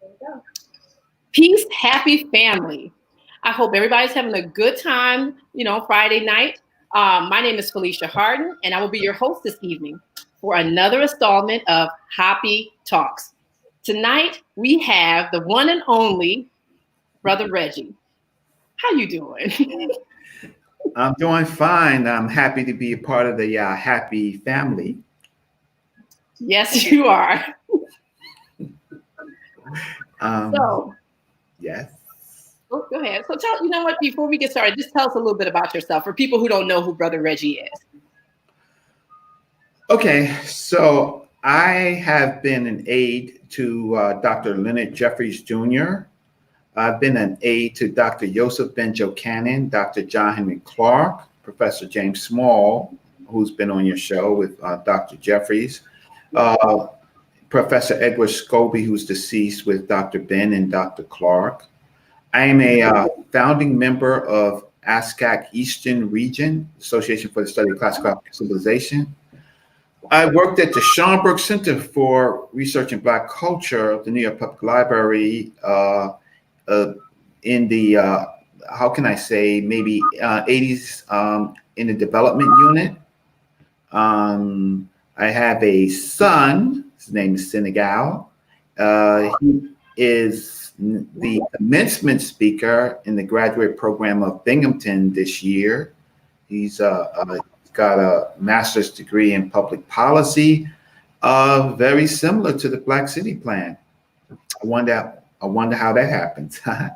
There we go. Peace, happy family. I hope everybody's having a good time, Friday night. My name is Felicia Harden, and I will be your host this evening for another installment of HAPI Talks. Tonight, we have the one and only Brother Reggie. How you doing? I'm doing fine. I'm happy to be a part of the happy family. Yes, you are. Um, So, yes. go ahead. So tell, you know what, before we get started, just tell us a little bit about yourself for people who don't know who Brother Reggie is. Okay, so I have been an aide to Dr. Leonard Jeffries Jr. I've been an aide to Dr. Joseph Benjo-Cannon, Dr. John Henry Clark, Professor James Small, who's been on your show with Dr. Jeffries, uh, Professor Edward Scobie, who's deceased, with Dr. Ben and Dr. Clark. I am a founding member of ASCAC Eastern Region, Association for the Study of Classical African Civilization. I worked at the Schomburg Center for Research in Black Culture of the New York Public Library in the, how can I say, maybe 80s in the development unit. I have a son, his name is Senegal. He is the commencement speaker in the graduate program of Binghamton this year. He's got a master's degree in public policy, very similar to the Black City Plan. I wonder how that happens. I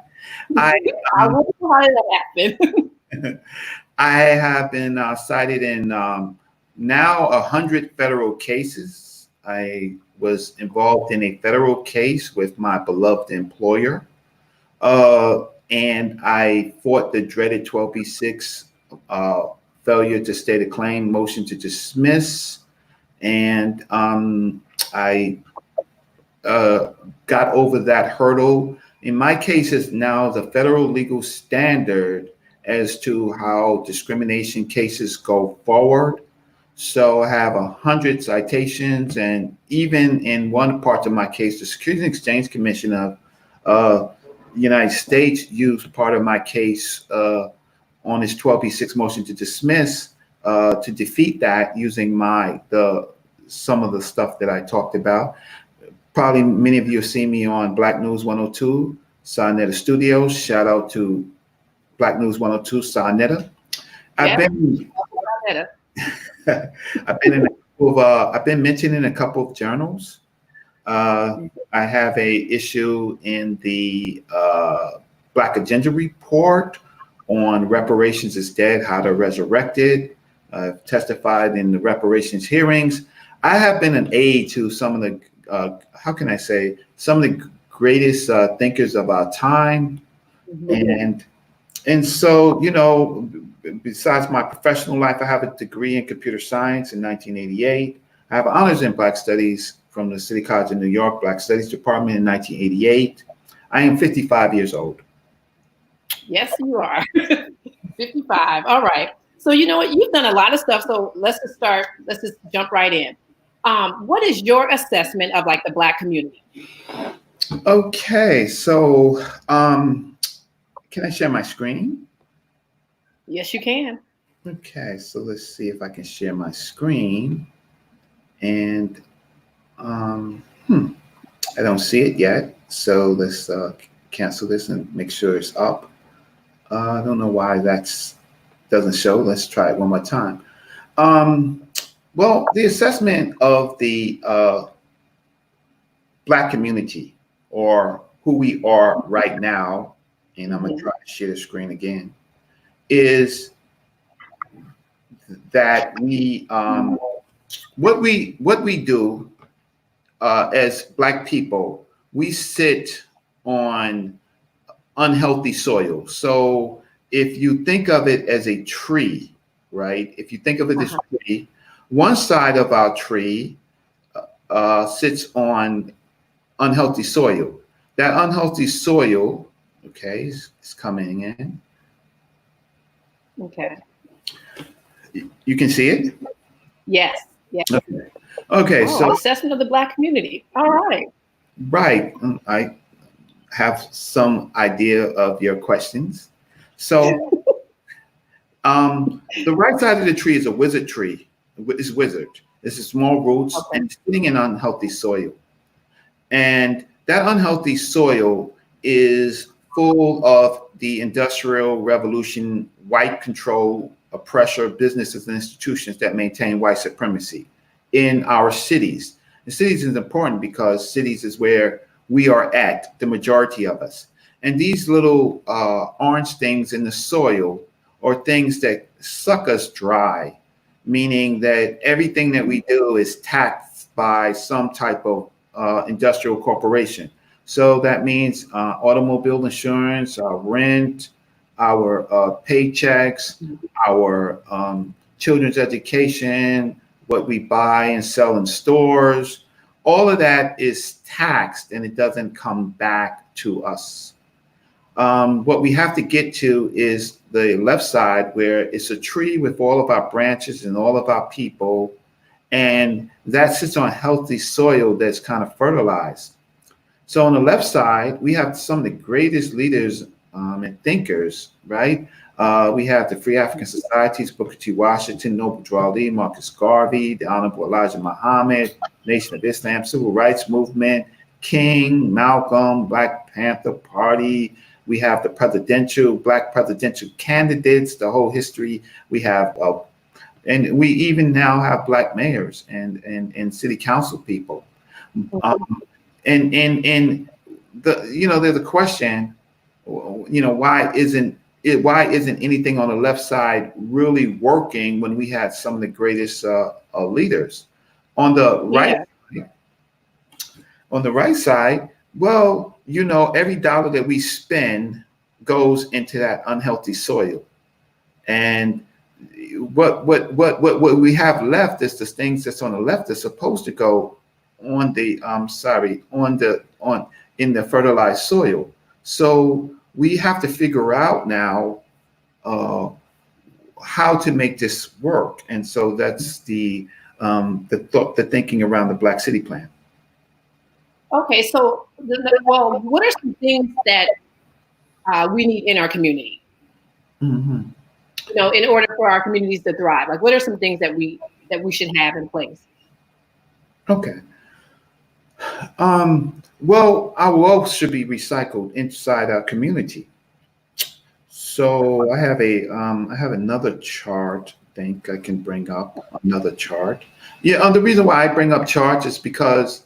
wonder how that happened. I have been cited in now 100 federal cases. I was involved in a federal case with my beloved employer, and I fought the dreaded 12B6 failure to state a claim, motion to dismiss, and I got over that hurdle. In my case, it's now the federal legal standard as to how discrimination cases go forward. So I have 100 citations, and even in one part of my case, the Securities and Exchange Commission of the United States used part of my case on its 12B6 motion to dismiss to defeat that using some of the stuff that I talked about. Probably many of you have seen me on Black News 102, Sarnetta Studios. Shout out to Black News 102, Sarnetta. I've been mentioned in a couple of journals. I have a issue in the Black Agenda Report on reparations is dead, how to resurrect it. I've testified in the reparations hearings. I have been an aide to some of the, how can I say, some of the greatest thinkers of our time. Mm-hmm. And so, besides my professional life, I have a degree in computer science in 1988. I have honors in Black Studies from the City College of New York, Black Studies Department in 1988. I am 55 years old. Yes, you are. 55. All right. So you know what? You've done a lot of stuff. So let's just jump right in. What is your assessment of like the Black community? Okay. So can I share my screen? Yes, you can. Okay. So let's see if I can share my screen. And I don't see it yet. So let's cancel this and make sure it's up. I don't know why that doesn't show. Let's try it one more time. Well, the assessment of the Black community, or who we are right now, and I'm going to try to share the screen again, is that what we do as Black people, we sit on unhealthy soil. So if you think of it as a tree, right? If you think of it as a tree, one side of our tree sits on unhealthy soil. That unhealthy soil, okay, is coming in. Okay. You can see it? Yes. Okay. So assessment of the Black community. All right. Right. have some idea of your questions. So the right side of the tree is a wizard tree. It's wizard. It's small roots Okay. and it's sitting in unhealthy soil. And that unhealthy soil is full of the industrial revolution, white control, oppressor businesses and institutions that maintain white supremacy in our cities. The cities is important because cities is where we are at, the majority of us. And these little orange things in the soil are things that suck us dry, meaning that everything that we do is taxed by some type of industrial corporation. So that means automobile insurance, our rent, our paychecks, our children's education, what we buy and sell in stores. All of that is taxed and it doesn't come back to us. What we have to get to is the left side where it's a tree with all of our branches and all of our people, and that sits on healthy soil that's kind of fertilized. So on the left side, we have some of the greatest leaders and thinkers, right? We have the Free African Societies, Booker T. Washington, Noble Drew Ali, Marcus Garvey, the Honorable Elijah Muhammad, Nation of Islam, Civil Rights Movement, King, Malcolm, Black Panther Party. We have the black presidential candidates, the whole history. We have, and we even now have black mayors and city council people. And there's a question, why isn't anything on the left side really working when we had some of the greatest leaders on the right? Yeah. On the right side, well, every dollar that we spend goes into that unhealthy soil, and what we have left is the things that's on the left that's supposed to go on the on in the fertilized soil. So we have to figure out now how to make this work, and so that's the thinking around the Black City Plan. Okay, so well, what are some things that we need in our community? Mm-hmm. In order for our communities to thrive, like what are some things that we should have in place? Okay. Well, our wealth should be recycled inside our community. So I have another chart. I think I can bring up another chart. Yeah, the reason why I bring up charts is because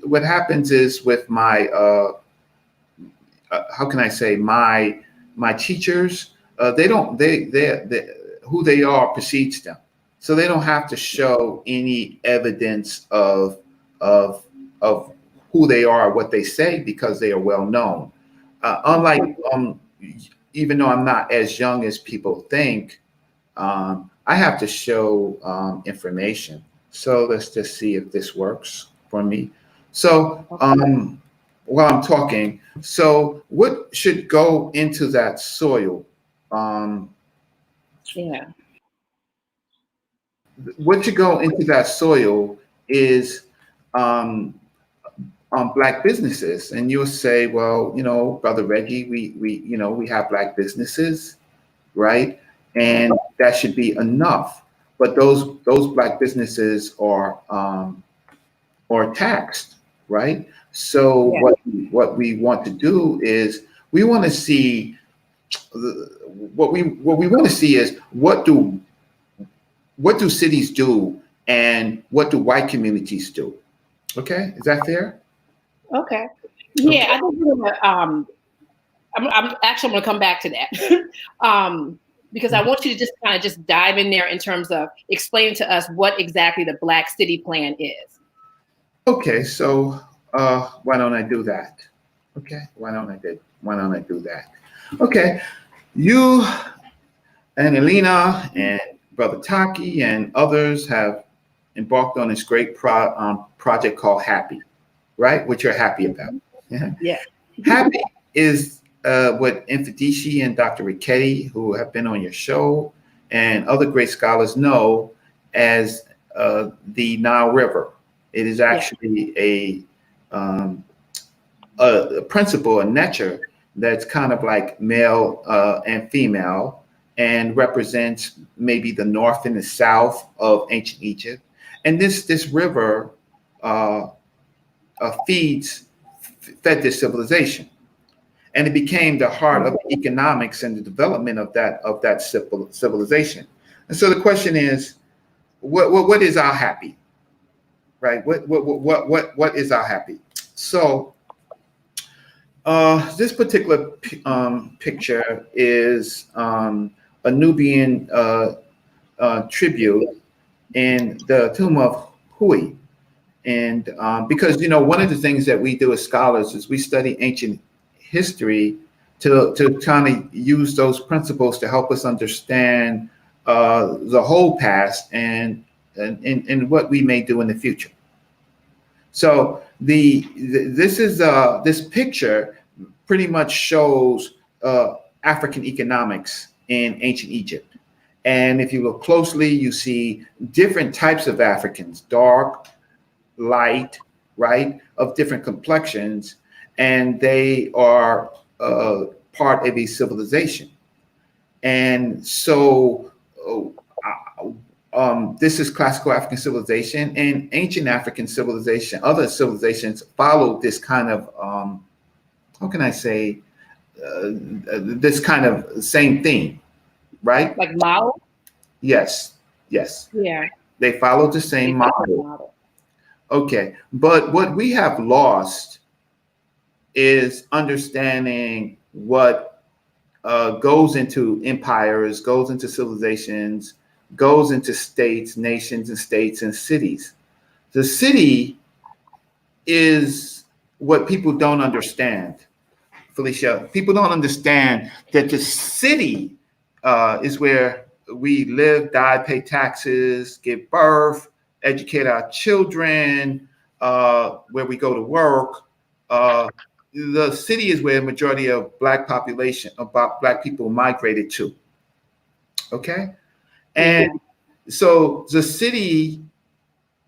what happens is with my how can I say, my teachers, they who they are precedes them, so they don't have to show any evidence of of who they are, what they say, because they are well known. Unlike even though I'm not as young as people think, I have to show information. So let's just see if this works for me. So while I'm talking, so what should go into that soil? Yeah. What should go into that soil is black businesses, and you'll say, well, Brother Reggie, we have black businesses, right? And that should be enough. But those black businesses are taxed, right? So Yeah. what we want to do is we want to see what we want to see is what do cities do and what do white communities do? Okay, is that fair? Okay. Yeah, Okay. I think we're gonna, I'm actually going to come back to that because I want you to just kind of just dive in there in terms of explaining to us what exactly the Black City Plan is. Okay, so why don't I do that? Okay, why don't I do that? Okay, you and Elena and Brother Taki and others have embarked on this great project called HAPI, right? Which you're happy about. Yeah. Yeah. HAPI is what Infadishi and Dr. Ricchetti, who have been on your show, and other great scholars know as the Nile River. It is actually a principle, a nature that's kind of like male and female, and represents maybe the north and the south of ancient Egypt. And this river uh, fed this civilization, and it became the heart of the economics and the development of that civilization. And so the question is, what is our happy, right? What is our happy? So this particular picture is a Nubian tribute in the tomb of Hui. And because, one of the things that we do as scholars is we study ancient history to kind of use those principles to help us understand the whole past and what we may do in the future. So this picture pretty much shows African economics in ancient Egypt. And if you look closely, you see different types of Africans, dark, light, right, of different complexions, and they are part of a civilization. And so this is classical African civilization, and ancient African civilization, other civilizations followed this kind of, how can I say, this kind of same theme, right? Like model? Yes. Yeah. They followed the same model. Okay, but what we have lost is understanding what goes into empires, goes into civilizations, goes into states, nations, and states and cities. The city is what people don't understand, Felicia. People don't understand that the city is where we live, die, pay taxes, give birth, educate our children, where we go to work. The city is where a majority of Black people migrated to. Okay? And so the city,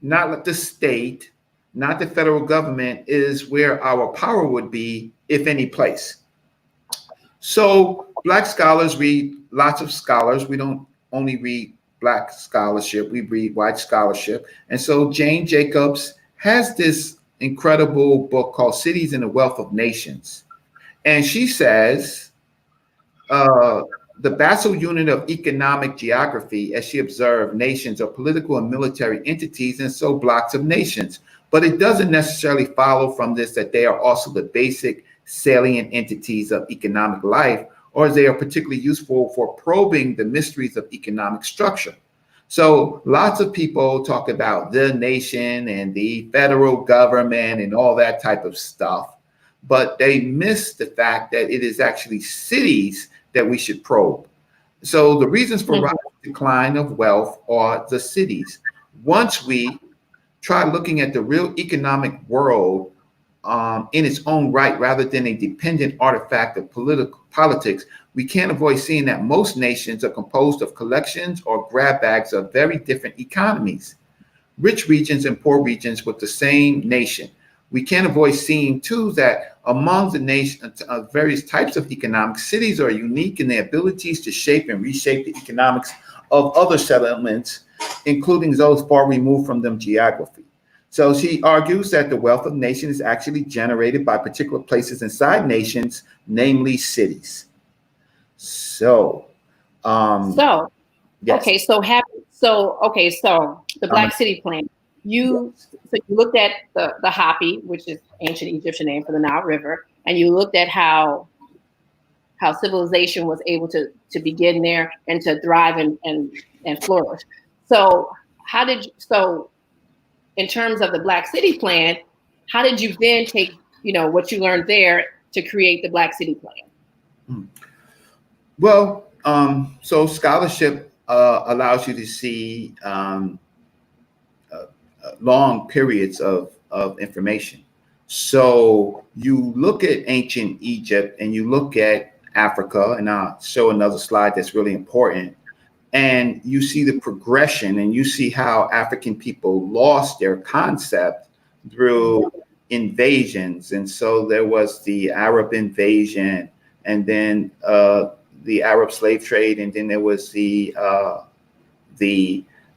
not the state, not the federal government, is where our power would be, if any place. So Black scholars read lots of scholars. We don't only read Black scholarship, we read white scholarship. And so Jane Jacobs has this incredible book called Cities and the Wealth of Nations. And she says, the basal unit of economic geography, as she observed, nations are political and military entities, and so blocks of nations. But it doesn't necessarily follow from this that they are also the basic salient entities of economic life, or they are particularly useful for probing the mysteries of economic structure. So lots of people talk about the nation and the federal government and all that type of stuff, but they miss the fact that it is actually cities that we should probe. So the reasons for rise and decline of wealth are the cities. Once we try looking at the real economic world in its own right, rather than a dependent artifact of politics, we can't avoid seeing that most nations are composed of collections or grab bags of very different economies, rich regions and poor regions with the same nation. We can't avoid seeing, too, that among the nation, various types of economics, cities are unique in their abilities to shape and reshape the economics of other settlements, including those far removed from them geography. So she argues that the wealth of nations is actually generated by particular places inside nations, namely cities. So, yes. Okay, so the Black City Plan. You looked at the HAPI, which is ancient Egyptian name for the Nile River, and you looked at how civilization was able to begin there and to thrive and flourish. So in terms of the Black City Plan, how did you then take what you learned there to create the Black City Plan? Well, so scholarship allows you to see long periods of information. So you look at ancient Egypt and you look at Africa, and I'll show another slide that's really important, and you see the progression and you see how African people lost their concept through invasions. And so there was the Arab invasion, and then the Arab slave trade, and then there was the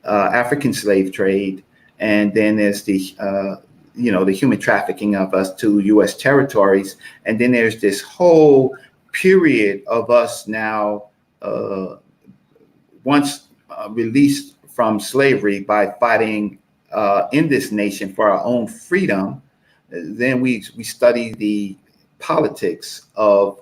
African slave trade, and then there's the human trafficking of us to U.S. territories, and then there's this whole period of us now once released from slavery by fighting in this nation for our own freedom. Then we study the politics of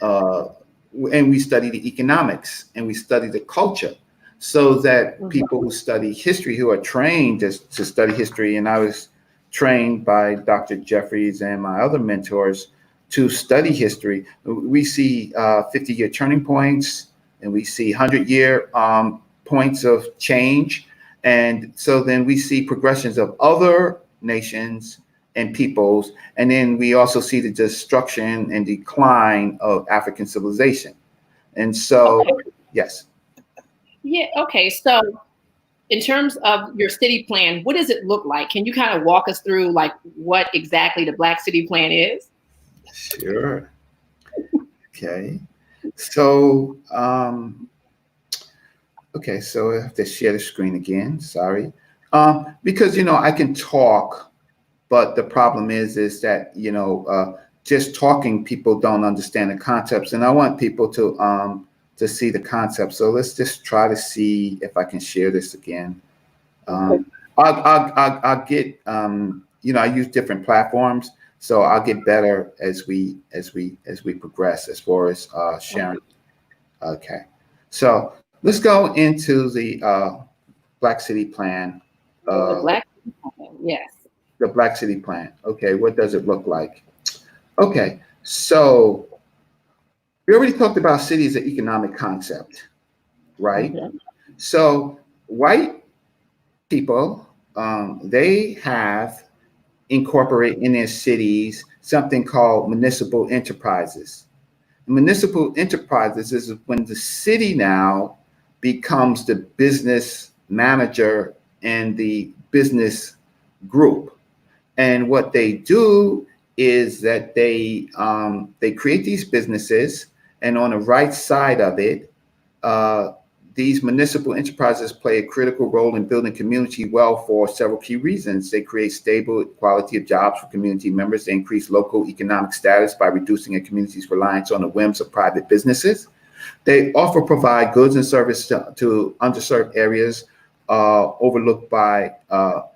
and we study the economics, and we study the culture, so that people who study history, who are trained to study history, and I was trained by Dr. Jeffries and my other mentors to study history. We see 50-year turning points, and we see 100-year points of change. And so then we see progressions of other nations and peoples. And then we also see the destruction and decline of African civilization. And so, yes. Yeah. Okay. So in terms of your city plan, what does it look like? Can you kind of walk us through like what exactly the Black City Plan is? Sure. Okay. So, okay. So I have to share the screen again. Sorry. Because, I can talk, but the problem is that, just talking, people don't understand the concepts, and I want people to see the concept. So let's just try to see if I can share this again. I'll get, I use different platforms, so I'll get better as we progress as far as sharing. Okay, so let's go into the Black City Plan. The Black City Plan, yes. The Black City Plan. Okay, what does it look like? Okay, so we already talked about city as an economic concept, right? Okay. So white people, they have incorporated in their cities something called municipal enterprises. Municipal enterprises is when the city now becomes the business manager and the business group. And what they do is that they create these businesses, and on the right side of it, these municipal enterprises play a critical role in building community wealth for several key reasons. They create stable quality of jobs for community members. They increase local economic status by reducing a community's reliance on the whims of private businesses. They often provide goods and services to underserved areas overlooked by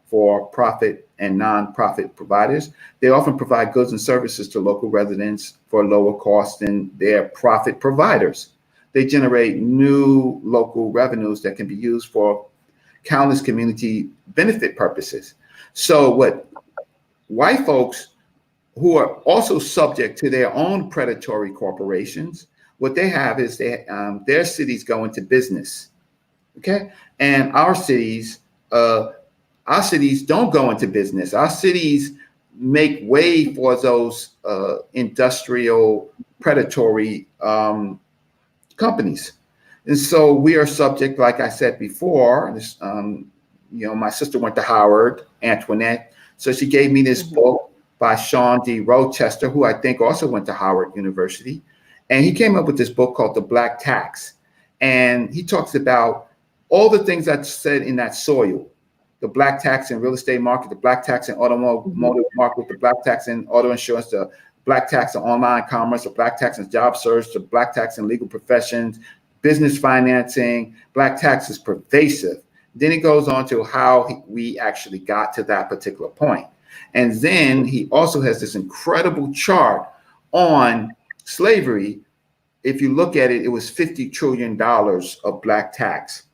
for-profit and non-profit providers. They often provide goods and services to local residents for lower cost than their profit providers. They generate new local revenues that can be used for countless community benefit purposes. So what white folks, who are also subject to their own predatory corporations, what they have is their cities go into business, okay? And our cities don't go into business. Our cities make way for those industrial predatory companies. And so we are subject, like I said before, this, my sister went to Howard, Antoinette. So she gave me this book by Sean D. Rochester, who I think also went to Howard University. And he came up with this book called The Black Tax. And he talks about all the things I said in that soil: the black tax in real estate market, the black tax in automotive market, the black tax in auto insurance, the black tax in online commerce, the black tax in job search, the black tax in legal professions, business financing. Black tax is pervasive. Then he goes on to how we actually got to that particular point. And then he also has this incredible chart on slavery. If you look at it, it was $50 trillion of black tax.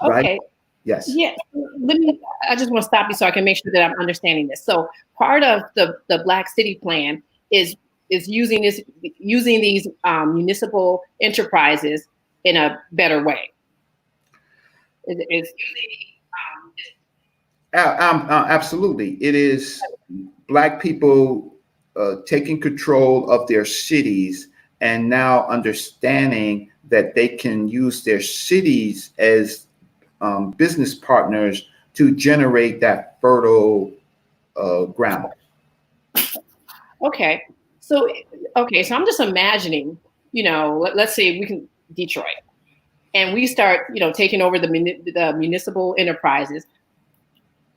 Right? Okay. Yes. Yeah. I just want to stop you so I can make sure that I'm understanding this. So part of the Black City Plan is using these municipal enterprises in a better way. Absolutely. It is Black people taking control of their cities and now understanding that they can use their cities as business partners to generate that fertile ground. Okay. So, okay. So I'm just imagining, let's say we can Detroit, and we start, taking over the municipal enterprises.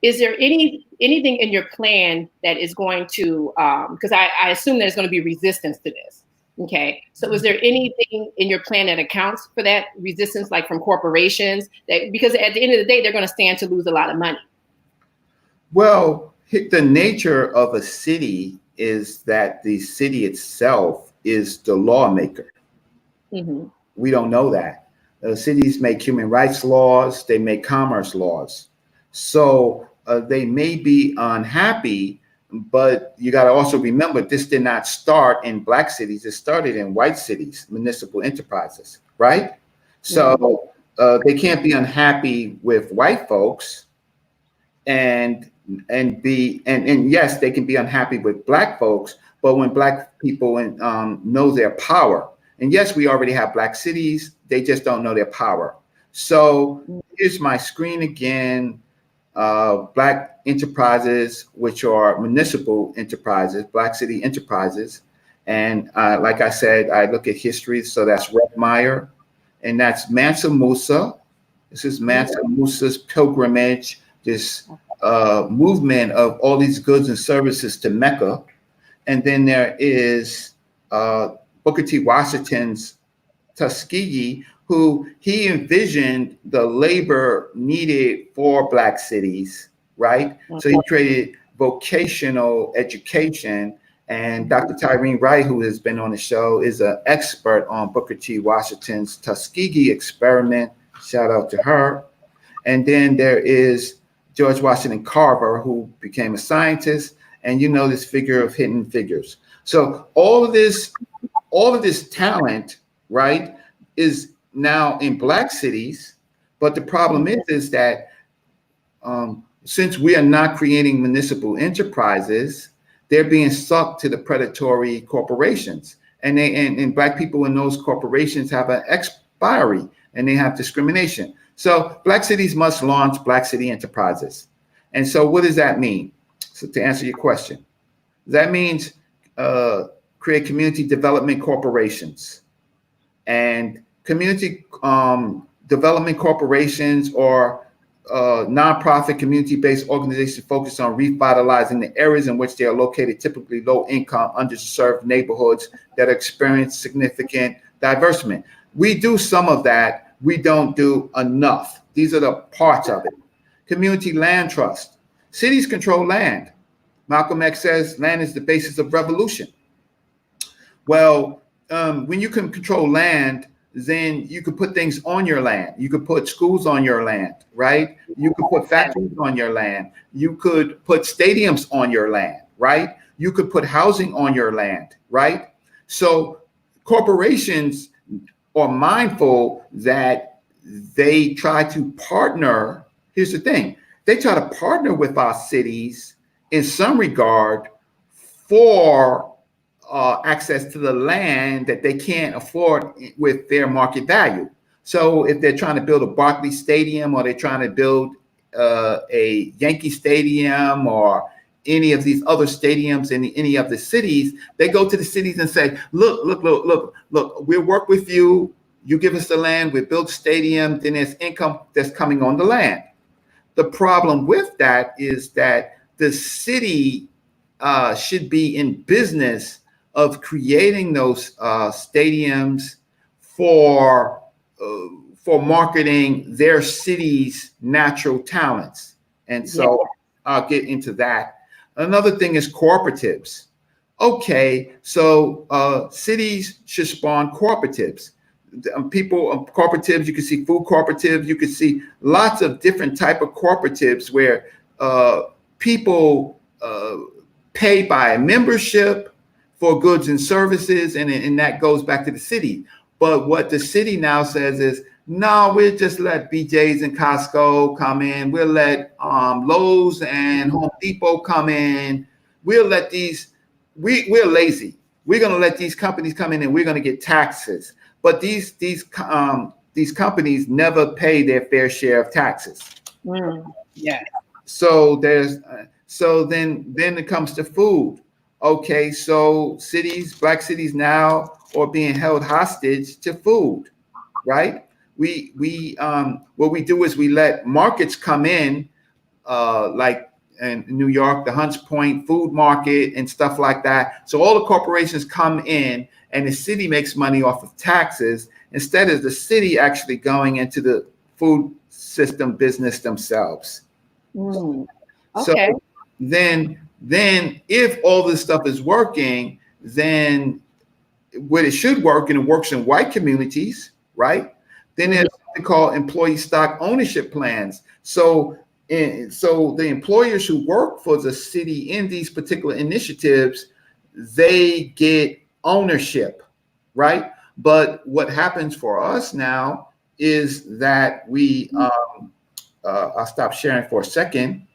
Is there anything in your plan that is going to, because I assume there's going to be resistance to this. Okay. So is there anything in your plan that accounts for that resistance, like from corporations that, because at the end of the day, they're going to stand to lose a lot of money? Well, the nature of a city is that the city itself is the lawmaker. Mm-hmm. We don't know that. Cities make human rights laws, they make commerce laws. So they may be unhappy, but you got to also remember this did not start in black cities, it started in white cities, municipal enterprises, right? Mm-hmm. So they can't be unhappy with white folks and and yes, they can be unhappy with black folks, but when black people know their power, and yes, we already have black cities, they just don't know their power. So here's my screen again. Black enterprises, which are municipal enterprises, black city enterprises, and like I said, I look at history. So that's Red Meyer, and that's Mansa Musa. This is Mansa Musa's pilgrimage, this movement of all these goods and services to Mecca. And then there is Booker T. Washington's Tuskegee, who he envisioned the labor needed for black cities, right? So he created vocational education. And Dr. Tyreen Wright, who has been on the show, is an expert on Booker T. Washington's Tuskegee experiment. Shout out to her. And then there is George Washington Carver, who became a scientist, and this figure of hidden figures. So all of this talent, right, is now in black cities. But the problem is that since we are not creating municipal enterprises, they're being sucked to the predatory corporations, and black people in those corporations have an expiry, and they have discrimination. So black cities must launch black city enterprises. And so what does that mean? So to answer your question, that means create community development corporations. And community development corporations or nonprofit community-based organizations focused on revitalizing the areas in which they are located, typically low-income, underserved neighborhoods that experience significant diversement. We do some of that. We don't do enough. These are the parts of it. Community land trust. Cities control land. Malcolm X says land is the basis of revolution. Well, when you can control land, then you could put things on your land. You could put schools on your land, right? You could put factories on your land. You could put stadiums on your land, right? You could put housing on your land, right? So corporations are mindful that they try to partner. Here's the thing. They try to partner with our cities in some regard for access to the land that they can't afford with their market value. So if they're trying to build a Barclays Stadium, or they're trying to build a Yankee Stadium, or any of these other stadiums in any of the cities, they go to the cities and say, look, we'll work with you. You give us the land, we build a stadium, then there's income that's coming on the land. The problem with that is that the city should be in business of creating those stadiums for marketing their city's natural talents. And so I'll get into that. Another thing is cooperatives. Okay, so cities should spawn cooperatives. Cooperatives, you can see food cooperatives, you can see lots of different type of cooperatives where people pay by membership for goods and services, and that goes back to the city. But what the city now says is, no, we'll just let BJ's and Costco come in. We'll let Lowe's and Home Depot come in. We'll let these, we're lazy. We're going to let these companies come in and we're going to get taxes. But these companies never pay their fair share of taxes. Yeah. So then it comes to food. Okay, so black cities now are being held hostage to food, right? What we do is we let markets come in, like in New York, the Hunts Point Food Market and stuff like that. So all the corporations come in, and the city makes money off of taxes instead of the city actually going into the food system business themselves. Mm. So Okay. then if all this stuff is working, then what it should work, and it works in white communities, right? Then there's something called employee stock ownership plans. So the employers who work for the city in these particular initiatives, they get ownership, right? But what happens for us now is that I'll stop sharing for a second.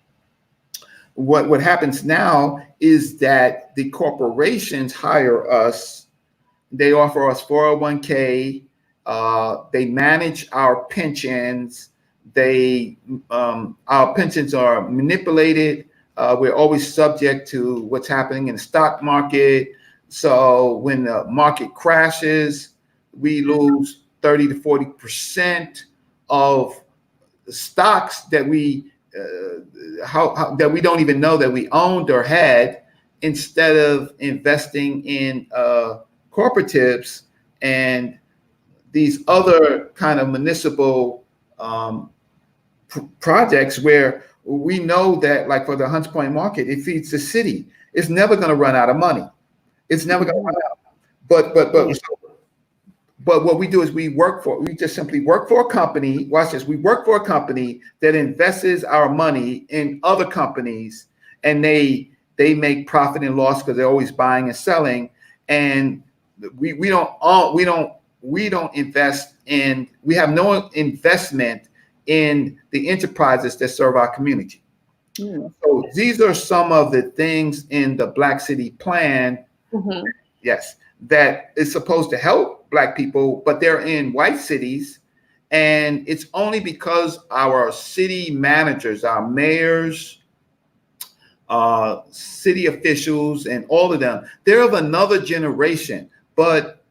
What happens now is that the corporations hire us. They offer us 401k. They manage our pensions. Our pensions are manipulated. We're always subject to what's happening in the stock market. So when the market crashes, we lose 30 to 40% of the stocks that that we don't even know that we owned or had, instead of investing in cooperatives and these other kind of municipal projects where we know that, like for the Hunts Point Market, it feeds the city. It's never going to run out of money. It's never going to run out. But what we do is we just simply work for a company. Watch this. We work for a company that invests our money in other companies, and they make profit and loss because they're always buying and selling. And we don't invest in. We have no investment in the enterprises that serve our community. Mm. So these are some of the things in the Black City Plan. Mm-hmm. Yes, that is supposed to help Black people, but they're in white cities. And it's only because our city managers, our mayors, city officials, and all of them, they're of another generation. But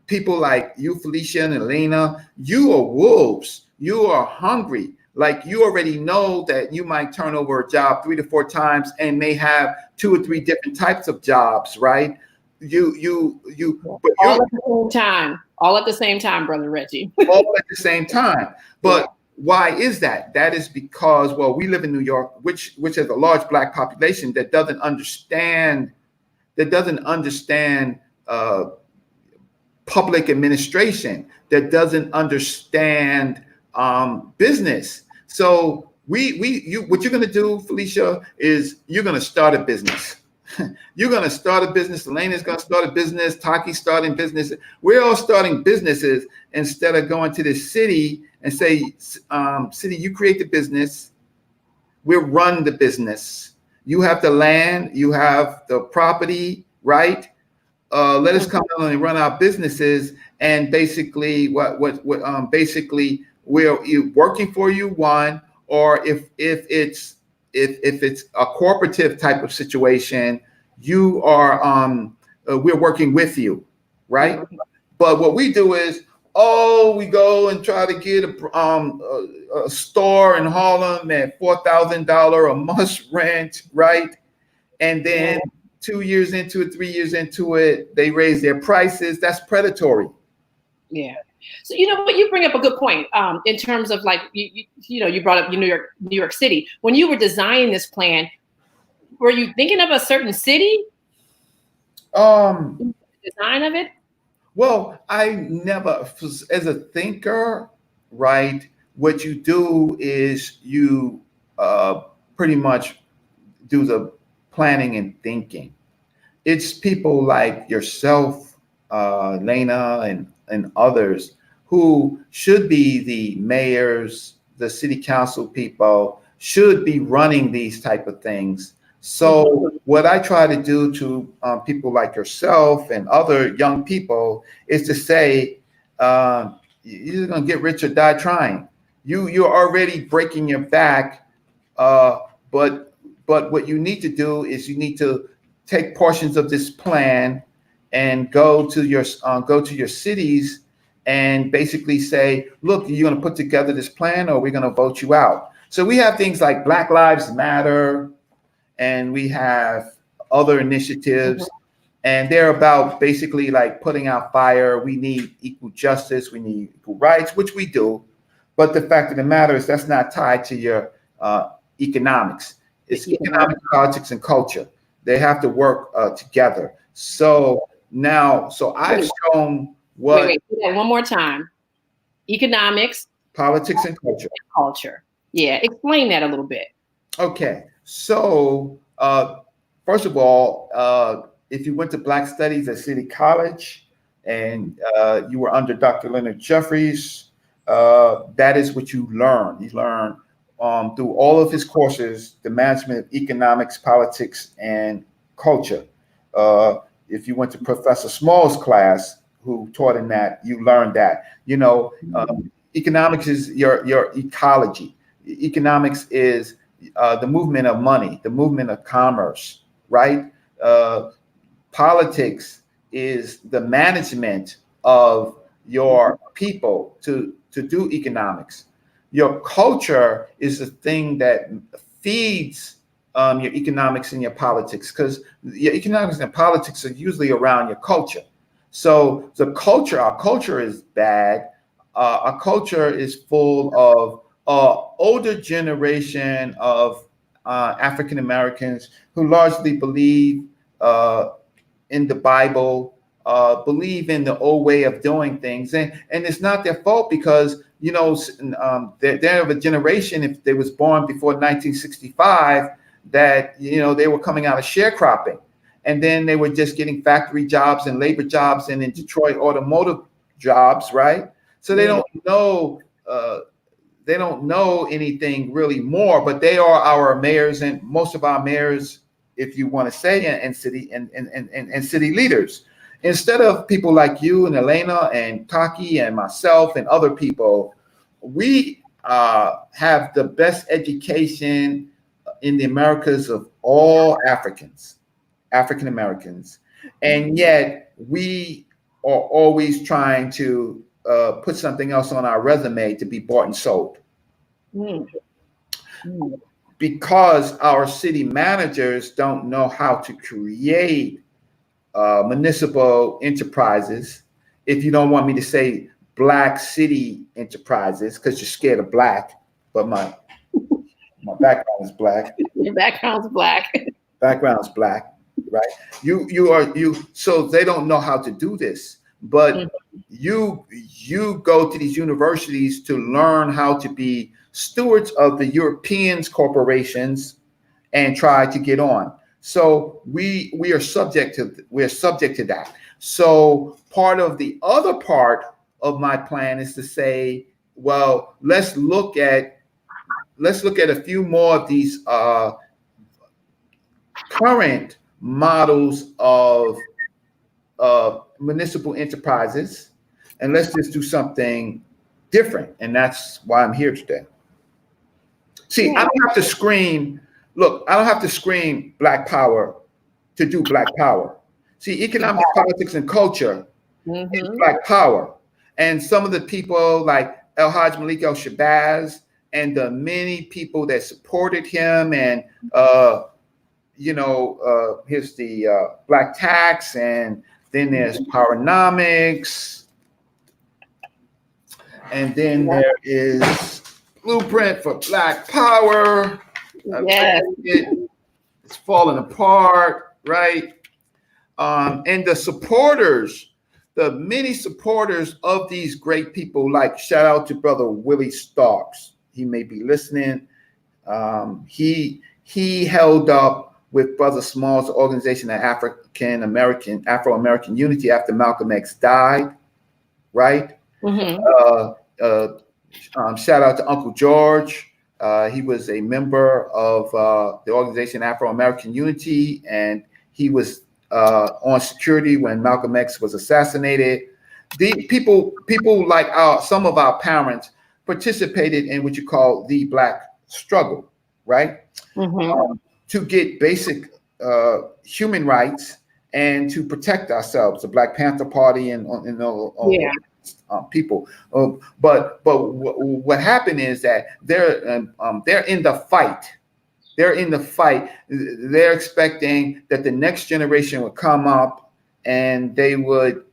people like you, Felicia and Elena, you are wolves. You are hungry. Like, you already know that you might turn over a job 3 to 4 times and may have 2 or 3 different types of jobs, right? But All at the same time. All at the same time, Brother Reggie. all at the same time. But why is that? That is because, well, we live in New York, which has a large Black population that doesn't understand public administration, that doesn't understand business. So what you're going to do, Felicia, is you're going to start a business. You're going to start a business. Elena's going to start a business. Taki's starting business. We're all starting businesses instead of going to the city and say, city, you create the business. We'll run the business. You have the land. You have the property, right? Let us come in and run our businesses. And basically, basically we're working for you, one, or if it's a cooperative type of situation, you are we're working with you, right? But what we do is, we go and try to get a store in Harlem at $4,000 a month rent, right? And then 2 years into it, 3 years into it, they raise their prices. That's predatory. Yeah. So you know what, you bring up a good point in terms of, like, you brought up New York City. When you were designing this plan, were you thinking of a certain city? Design of it? Well, I never, as a thinker, right? What you do is you pretty much do the planning and thinking. It's people like yourself, Lena, and others who should be the mayors, the city council people, should be running these type of things. So what I try to do to people like yourself and other young people is to say, you're going to get rich or die trying. You're already breaking your back, but what you need to do is you need to take portions of this plan and go to your cities and basically say, look, you're going to put together this plan or we're going to vote you out. So we have things like Black Lives Matter, and we have other initiatives, and they're about basically like putting out fire. We need equal justice, we need equal rights, which we do. But the fact of the matter is that's not tied to your economics. It's economics, politics, and culture. They have to work together. So I've shown what. Wait, one more time. Economics, politics, and culture. Culture. Yeah, explain that a little bit. Okay, so first of all, if you went to Black Studies at City College and you were under Dr. Leonard Jeffries, that is what you learn. You learn through all of his courses, the management of economics, politics, and culture. If you went to Professor Small's class, who taught in that, you learned that. Economics is your ecology. Economics is the movement of money, the movement of commerce, right? Politics is the management of your people to do economics. Your culture is the thing that feeds your economics and your politics, because your economics and politics are usually around your culture. So our culture is bad. Our culture is full of older generation of African Americans who largely believe in the Bible, believe in the old way of doing things, and it's not their fault, because they're of a generation, if they was born before 1965, that they were coming out of sharecropping, and then they were just getting factory jobs and labor jobs and in Detroit automotive jobs, right? So they don't know. They don't know anything really more, but they are our mayors, and most of our mayors, if you want to say, and city leaders. Instead of people like you and Elena and Taki and myself and other people, we have the best education in the Americas of all African Americans, and yet we are always trying to put something else on our resume to be bought and sold. Because our city managers don't know how to create municipal enterprises. If you don't want me to say Black city enterprises because you're scared of Black, but my background is Black. Your background's Black. Background's Black, right? So they don't know how to do this. But you go to these universities to learn how to be stewards of the Europeans' corporations and try to get on. So we are subject to that. So part of the other part of my plan is to say, well, let's look at a few more of these current models of municipal enterprises, and let's just do something different. And that's why I'm here today. See, I don't have to scream. Look, I don't have to scream Black power to do Black power. See, economics, politics, and culture is Black power. And some of the people like El Hajj Malik El Shabazz and the many people that supported him, and here's the Black tax, and then there's Powernomics, and then there is Blueprint for Black Power. Yes. It's falling apart, right? And the supporters, the many supporters of these great people, like shout out to Brother Willie Starks. He may be listening. He held up with Brother Small's organization of Afro-American Unity after Malcolm X died, right? Shout out to Uncle George. He was a member of the organization Afro-American Unity, and he was on security when Malcolm X was assassinated. The people like some of our parents participated in what you call the Black struggle, right? To get basic human rights and to protect ourselves, the Black Panther Party and all people. But what happened is that they're in the fight. They're in the fight. They're expecting that the next generation would come up and they would,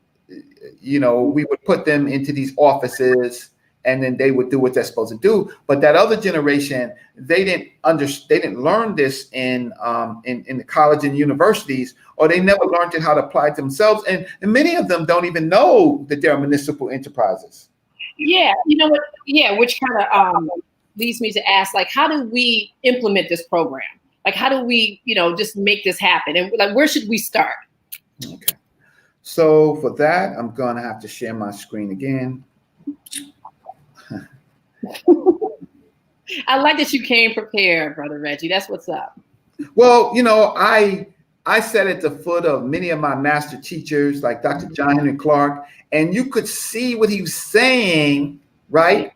we would put them into these offices and then they would do what they're supposed to do. But that other generation, they didn't learn this in the college and universities, or they never learned it how to apply it themselves. And many of them don't even know that they're municipal enterprises. Yeah, you know what? Yeah, which kind of leads me to ask, like, how do we implement this program? Like, how do we, just make this happen? And like, where should we start? Okay. So for that, I'm going to have to share my screen again. I like that you came prepared, Brother Reggie. That's what's up. Well, I sat at the foot of many of my master teachers, like Dr. John Henry Clark, and you could see what he was saying, right,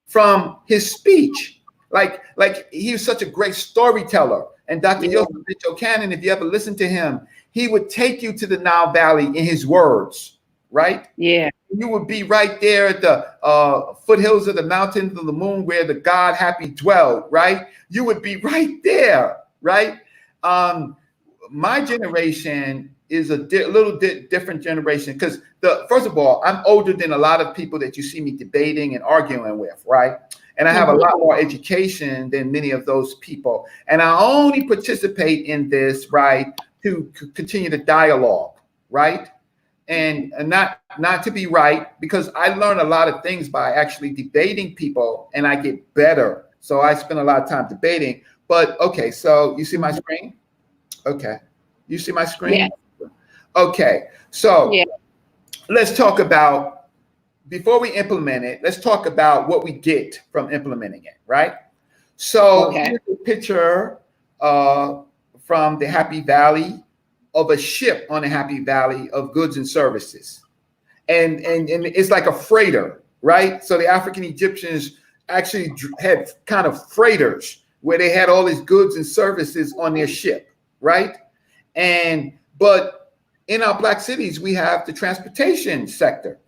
from his speech. Like he was such a great storyteller. And Dr. Joseph Cannon, if you ever listen to him, he would take you to the Nile Valley in his words, right? Yeah. You would be right there at the foothills of the mountains of the moon where the God HAPI dwelled, right? You would be right there, right? My generation is a little different generation because first of all, I'm older than a lot of people that you see me debating and arguing with, right? And I have a lot more education than many of those people. And I only participate in this, right, to continue the dialogue, right? And not to be right, because I learn a lot of things by actually debating people and I get better. So I spend a lot of time debating. But okay, so you see my screen? Okay. You see my screen? Yeah. Okay. So let's talk about, before we implement it, let's talk about what we get from implementing it, right? So here's a picture from the HAPI Valley, of a ship on the HAPI Valley of goods and services. And it's like a freighter, right? So the African Egyptians actually had kind of freighters where they had all these goods and services on their ship, right? But in our Black cities, we have the transportation sector.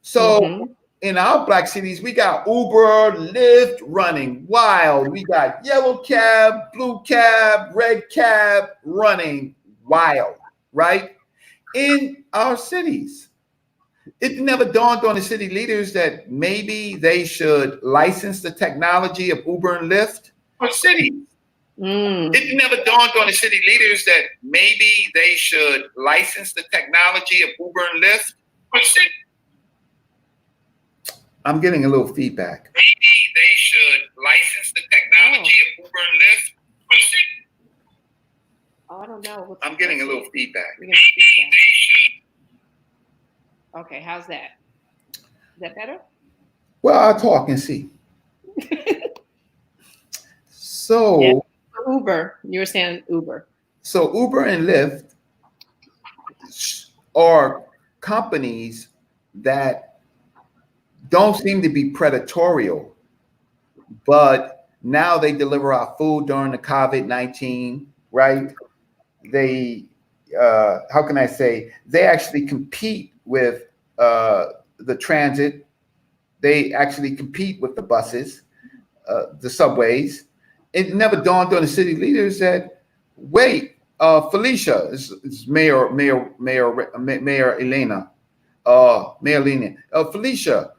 So in our Black cities, we got Uber, Lyft running wild. We got yellow cab, blue cab, red cab running wild, right? In our cities. It never dawned on the city leaders that maybe they should license the technology of Uber and Lyft for cities. It never dawned on the city leaders that maybe they should license the technology of Uber and Lyft for cities. I'm getting a little feedback. Maybe they should license the technology of Uber and Lyft for cities. Oh, I don't know. I'm getting a little feedback. Okay, how's that? Is that better? Well, I'll talk and see. So Uber, you were saying Uber. So Uber and Lyft are companies that don't seem to be predatory, but now they deliver our food during the COVID-19, right? They, how can I say, they actually compete with the transit. They actually compete with the buses, the subways. It never dawned on the city leaders that, wait, Felicia, is Mayor Elena, Felicia,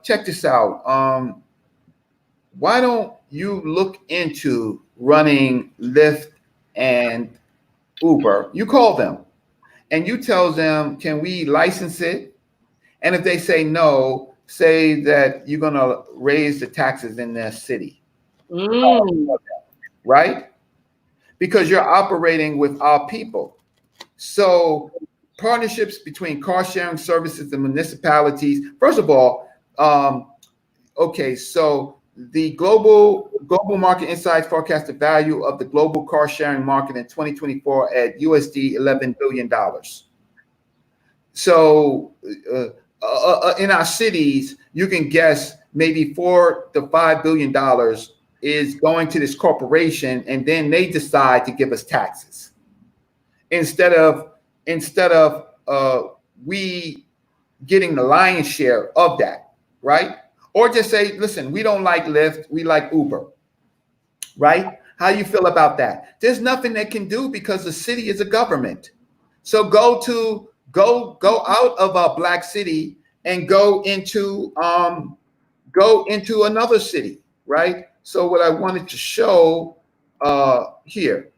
check this out. Why don't you look into running Lyft and Uber? You call them and you tell them, can we license it? And if they say no, say that you're going to raise the taxes in their city. Right? Because you're operating with our people. So partnerships between car sharing services and municipalities. First of all, okay, so the global market insights forecast the value of the global car sharing market in 2024 at USD $11 billion. So in our cities, you can guess maybe $4 to $5 billion is going to this corporation, and then they decide to give us taxes. instead of we getting the lion's share of that, right? Or just say, listen, we don't like Lyft, we like Uber, right? How you feel about that? There's nothing they can do because the city is a government. So go out of a black city and go into another city, right? So what I wanted to show here.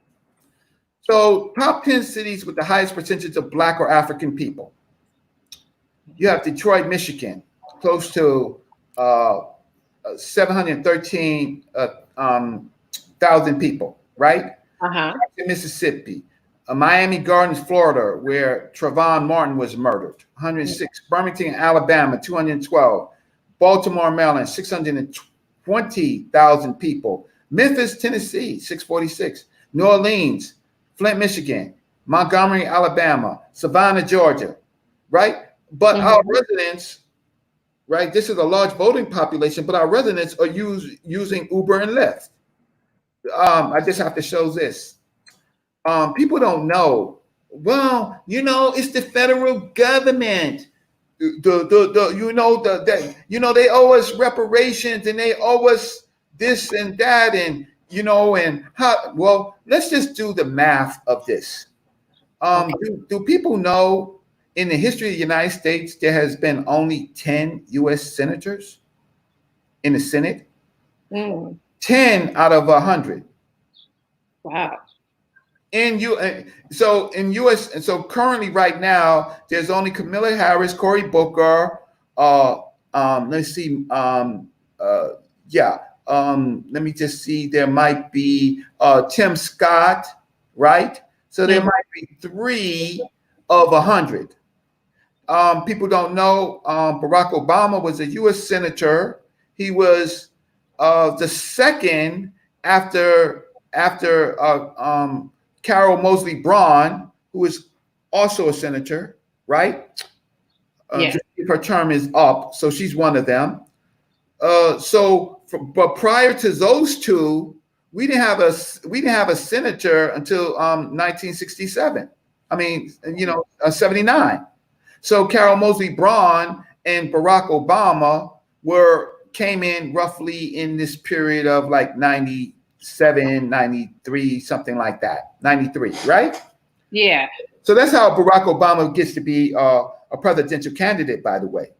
So top 10 cities with the highest percentage of black or African people. You have Detroit, Michigan, close to 713,000 people, right? Uh-huh. Mississippi, Miami Gardens, Florida, where Trayvon Martin was murdered, 106. Birmingham, Alabama, 212. Baltimore, Maryland, 620,000 people. Memphis, Tennessee, 646. New Orleans, Flint, Michigan, Montgomery, Alabama, Savannah, Georgia, right? But our residents, right? This is a large voting population, but our residents are using Uber and Lyft. I just have to show this. People don't know. Well, it's the federal government. They owe us reparations and they owe us this and that and how. Well, let's just do the math of this. Do people know in the history of the United States there has been only 10 U.S. senators in the Senate? 10 out of 100. Wow. So currently right now there's only Kamala Harris, Cory Booker. Let's see. Let me just see. There might be Tim Scott, right? So there might be 3 of 100. People don't know Barack Obama was a U.S. senator. He was the second after Carol Moseley Braun, who is also a senator, right? Her term is up, so she's one of them. But prior to those two, we didn't have a senator until 1967. 79. So Carol Moseley Braun and Barack Obama came in roughly in this period of like 97, 93, something like that. 93, right? Yeah. So that's how Barack Obama gets to be a presidential candidate, by the way.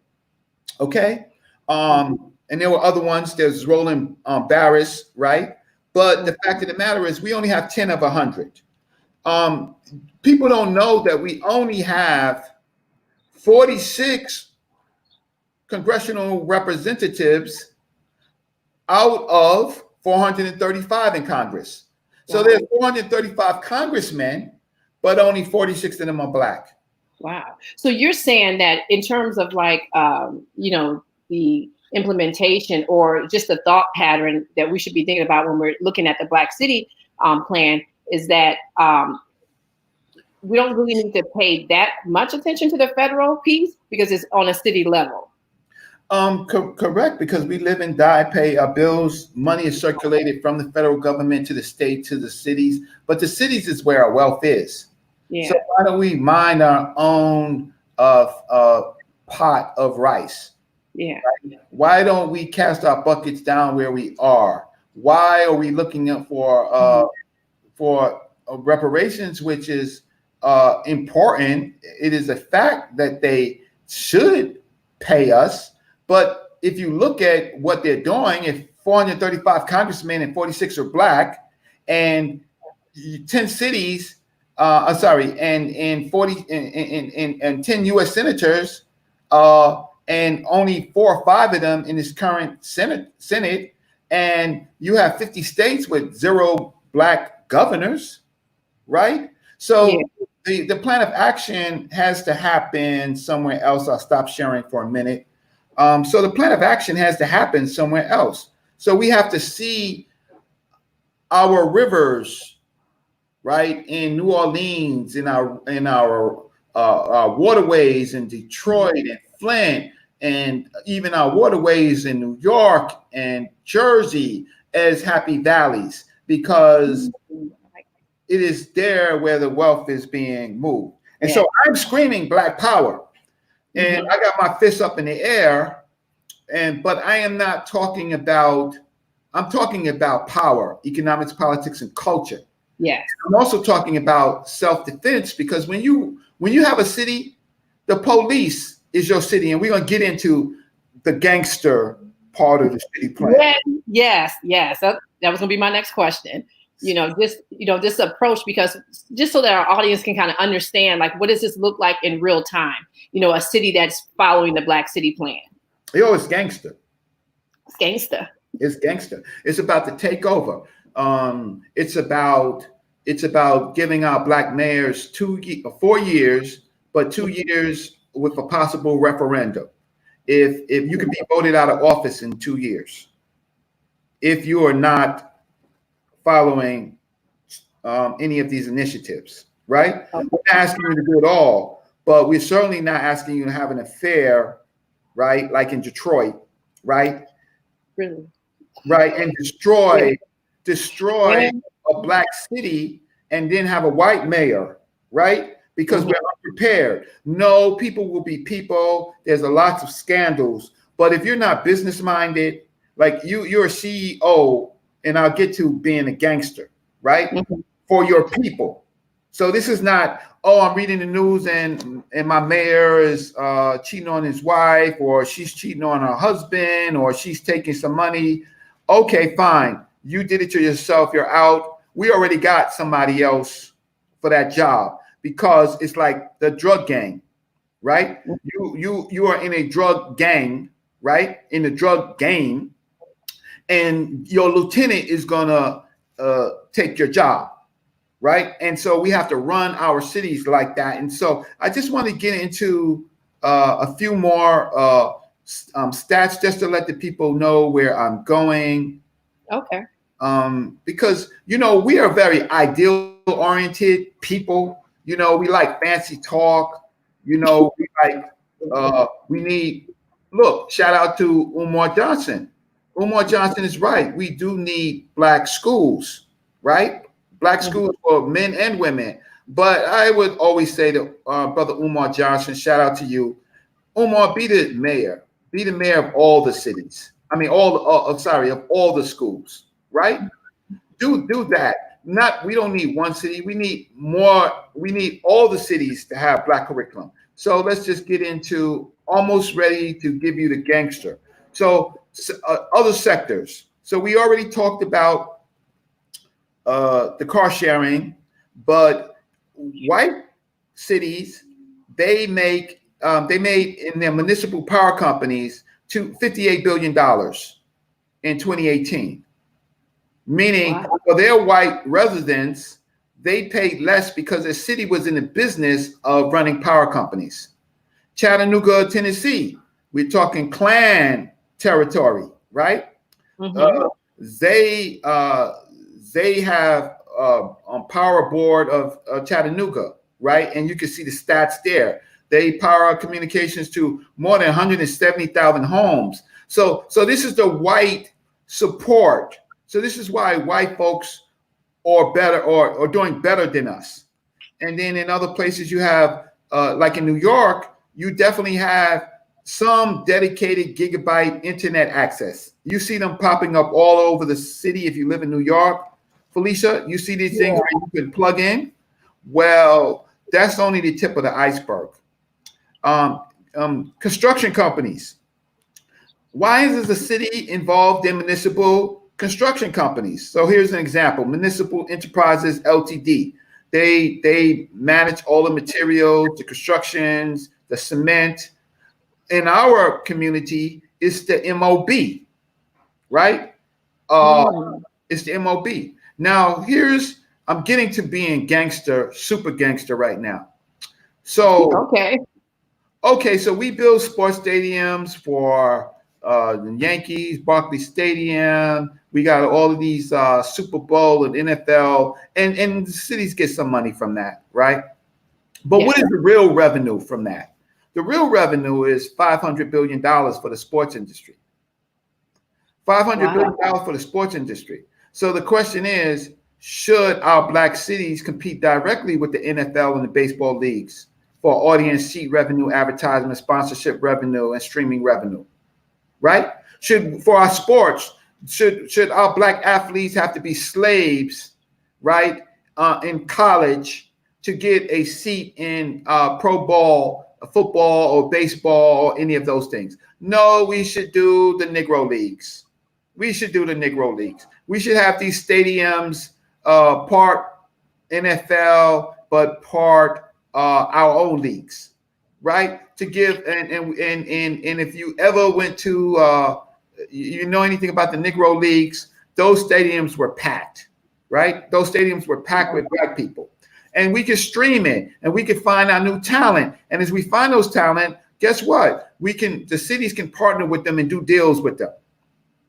Okay. And there were other ones. There's Roland Barris, right? But the fact of the matter is we only have 10 of 100. People don't know that we only have 46 congressional representatives out of 435 in Congress. So there's 435 congressmen, but only 46 of them are black. Wow. So you're saying that in terms of like, the implementation or just the thought pattern that we should be thinking about when we're looking at the Black City plan is that we don't really need to pay that much attention to the federal piece because it's on a city level. Correct, because we live and die, pay our bills. Money is circulated from the federal government to the state, to the cities. But the cities is where our wealth is. Yeah. So why don't we mind our own pot of rice? Yeah. Right? Why don't we cast our buckets down where we are? Why are we looking up for reparations, which is important? It is a fact that they should pay us. But if you look at what they're doing, if 435 congressmen and 46 are black, and 10 cities, and 10 U.S. senators, and only 4 or 5 of them in this current Senate, and you have 50 states with 0 black governors, right? So the plan of action has to happen somewhere else. I'll stop sharing for a minute. So the plan of action has to happen somewhere else. So we have to see our rivers, right, in New Orleans, in our waterways in Detroit and Flint, and even our waterways in New York and Jersey as happy valleys, because it is there where the wealth is being moved. And Yeah. so I'm screaming Black power, and Mhm. I got my fists up in the air. But I am not talking about. I'm talking about power, economics, politics, and culture. Yes. I'm also talking about self-defense, because when you have a city, the police is your city, and we're gonna get into the gangster part of the city plan. Yeah, yes. That was going to be my next question. This approach, because just so that our audience can kind of understand, like, what does this look like in real time? A city that's following the Black City Plan. Yo, it's gangster. It's gangster. It's gangster. It's about the takeover. It's about giving out Black mayors 4 years, but 2 years with a possible referendum. If you can be voted out of office in 2 years, if you are not following any of these initiatives, right? Okay. We're not asking you to do it all, but we're certainly not asking you to have an affair, right? Like in Detroit, right? Really? Right, and destroy Yeah. a Black city and then have a white mayor, right? Because we're unprepared. No, people will be people. There's a lots of scandals, but if you're not business minded, like you're a CEO, and I'll get to being a gangster, right? Mhm. For your people. So this is not, oh, I'm reading the news and my mayor is cheating on his wife, or she's cheating on her husband, or she's taking some money. Okay, fine. You did it to yourself. You're out. We already got somebody else for that job, because it's like the drug gang, right? You are in a drug gang, right? In the drug game, and your lieutenant is gonna take your job, right? And so we have to run our cities like that. And so I just want to get into a few more stats, just to let the people know where I'm going. Okay. Because we are very ideal oriented people. We like fancy talk. We like we need. Look, shout out to Umar Johnson. Umar Johnson is right. We do need Black schools, right? Black schools for men and women. But I would always say to Brother Umar Johnson, shout out to you. Umar, be the mayor. Be the mayor of all the cities. I mean, of all the schools, right? Do that. We don't need one city. We need more. We need all the cities to have Black curriculum. So let's just get into almost ready to give you the gangster. So other sectors. So we already talked about the car sharing, but white cities, they made in their municipal power companies to $58 billion in 2018. Meaning, Wow. for their white residents, they paid less because the city was in the business of running power companies. Chattanooga, Tennessee, we're talking Klan territory, right? Mhm. They have on power board of Chattanooga, right? And you can see the stats there. They power communications to more than 170,000 homes. So this is the white support. So this is why white folks are better or doing better than us. And then in other places you have, like in New York, you definitely have some dedicated gigabyte internet access. You see them popping up all over the city if you live in New York. Felicia, you see these things where you can plug in? Well, that's only the tip of the iceberg. Construction companies. Why is the city involved in municipal construction companies? So here's an example: Municipal Enterprises Ltd. They manage all the materials, the constructions, the cement. In our community, it's the MOB, right? It's the MOB. Now, I'm getting to being gangster, super gangster right now. So, so we build sports stadiums for the Yankees, Barclay Stadium. We got all of these Super Bowl and NFL, and the cities get some money from that, right? But what is the real revenue from that? The real revenue is $500 billion for the sports industry. $500 billion for the sports industry. So the question is, should our black cities compete directly with the NFL and the baseball leagues for audience seat revenue, advertisement, sponsorship revenue, and streaming revenue? Right? Should for our sports, should our black athletes have to be slaves, right, in college to get a seat in pro ball, football, or baseball, or any of those things? No, we should do the Negro leagues. We should do the Negro leagues. We should have these stadiums part NFL, but part our own leagues, right? To give and if you ever went to you know anything about the Negro leagues, those stadiums were packed, right? Those stadiums were packed with black people. And we could stream it and we could find our new talent. And as we find those talent, guess what? The cities can partner with them and do deals with them,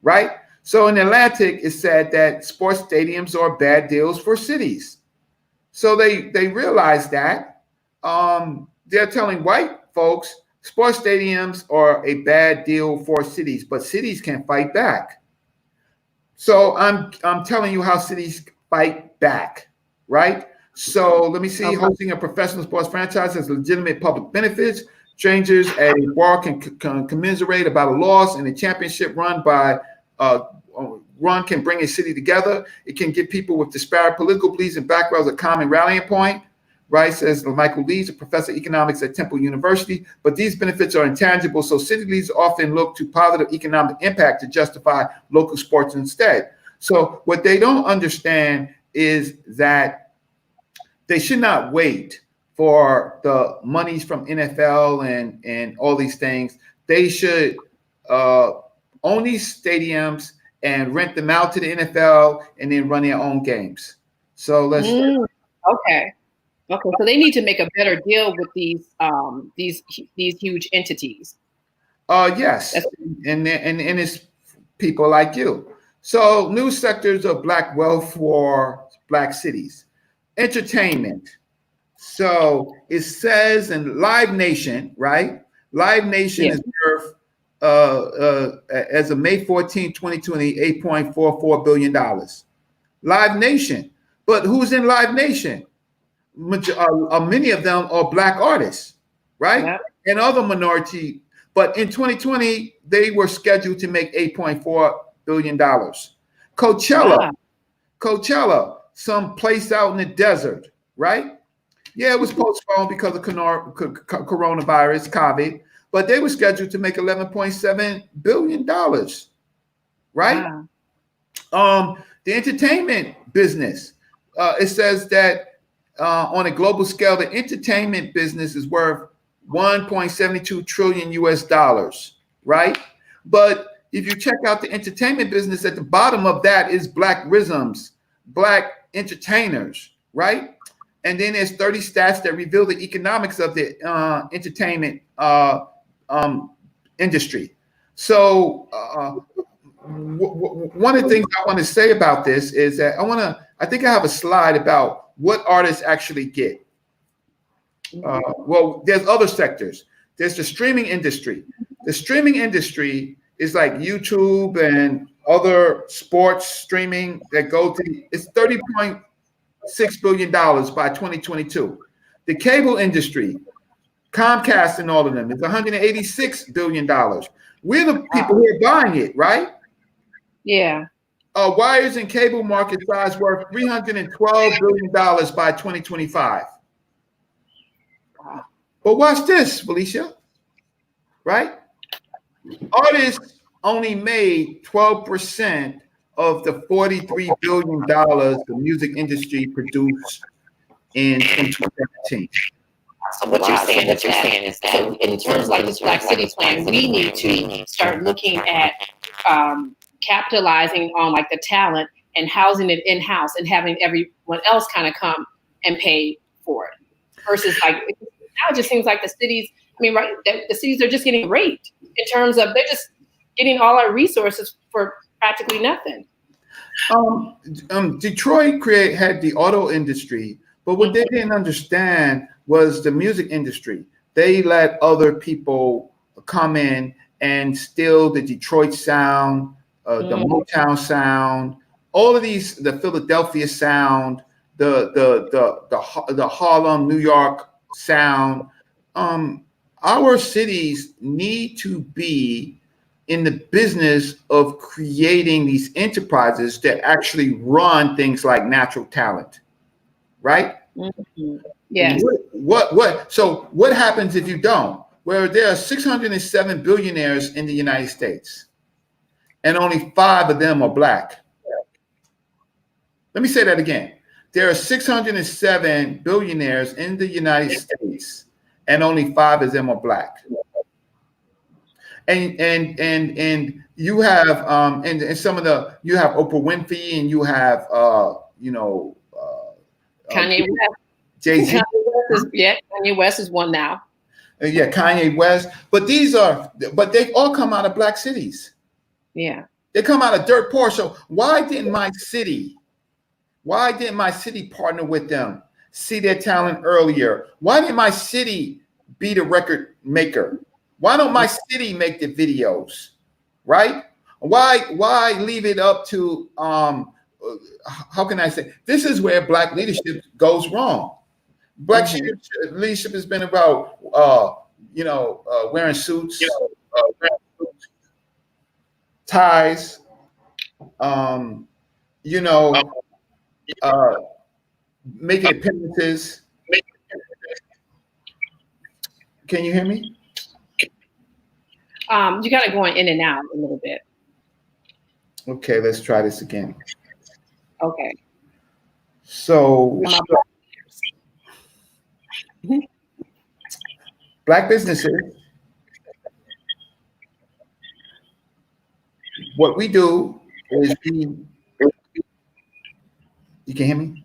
right? So in Atlantic, it said that sports stadiums are bad deals for cities. So they realized that they're telling white folks sports stadiums are a bad deal for cities, but cities can fight back. So I'm telling you how cities fight back, right? So let me see. Okay. Hosting a professional sports franchise has legitimate public benefits. Strangers at a bar can commiserate about a loss, and a championship run can bring a city together. It can give people with disparate political beliefs and backgrounds a common rallying point, right? Says Michael Lees, a professor of economics at Temple University. But these benefits are intangible, so city leaders often look to positive economic impact to justify local sports instead. So what they don't understand is that they should not wait for the monies from NFL and all these things. They should own these stadiums and rent them out to the NFL and then run their own games. So let's okay. So they need to make a better deal with these huge entities. Yes, and it's people like you. So new sectors of black wealth for black cities, entertainment. So it says in Live Nation, right? Live Nation is worth as of May 14, 2020, $8.44 billion. Live Nation. But who's in Live Nation? Many of them are black artists, right? Yep. And other minority. But in 2020, they were scheduled to make $8.4 billion. Coachella, some place out in the desert, right? Yeah, it was postponed because of coronavirus, COVID. But they were scheduled to make $11.7 billion, right? Wow. The entertainment business, it says that on a global scale, the entertainment business is worth 1.72 trillion US dollars, right? But if you check out the entertainment business, at the bottom of that is black rhythms, black entertainers, right? And then there's 30 stats that reveal the economics of the entertainment industry. So one of the things I want to say about this is that I think I have a slide about what artists actually get. Well, there's other sectors. There's the streaming industry. The streaming industry is like YouTube and other sports streaming that go to, it's $30.6 billion by 2022. The cable industry, Comcast and all of them, is $186 billion. We're the people who are buying it, right? Yeah. Wires and cable market size worth $312 billion by 2025. Wow. But watch this, Felicia, right? Artists only made 12% of the $43 billion the music industry produced in 2017. So what you're saying is that in terms of like this Black Cities plan, we need to start looking at capitalizing on like the talent and housing it in-house and having everyone else kind of come and pay for it. Versus like now it just seems like the cities, the cities are just getting raped in terms of they're just getting all our resources for practically nothing. Detroit had the auto industry, but what they didn't understand was the music industry. They let other people come in and steal the Detroit sound, the Motown sound, all of these, the Philadelphia sound, the Harlem, New York sound. Our cities need to be in the business of creating these enterprises that actually run things like natural talent, right? Mm-hmm. Yes. So what happens if you don't? Where there are 607 billionaires in the United States, and only 5 of them are Black. Let me say that again. There are 607 billionaires in the United States, and only 5 of them are Black. And you have and some of the, you have Oprah Winfrey, and you have Kanye West. Jay-Z. Kanye West is one now. Yeah, Kanye West. But they all come out of Black cities. Yeah. They come out of dirt poor. So why didn't my city partner with them, see their talent earlier? Why didn't my city be the record maker? Why don't my city make the videos? Right? Why leave it up to how can I say, this is where Black leadership goes wrong. Black leadership has been about wearing suits, ties, making appearances. Can you hear me? You kind of going in and out a little bit. Okay, let's try this again. Okay. So Black businesses, what we do is you can hear me?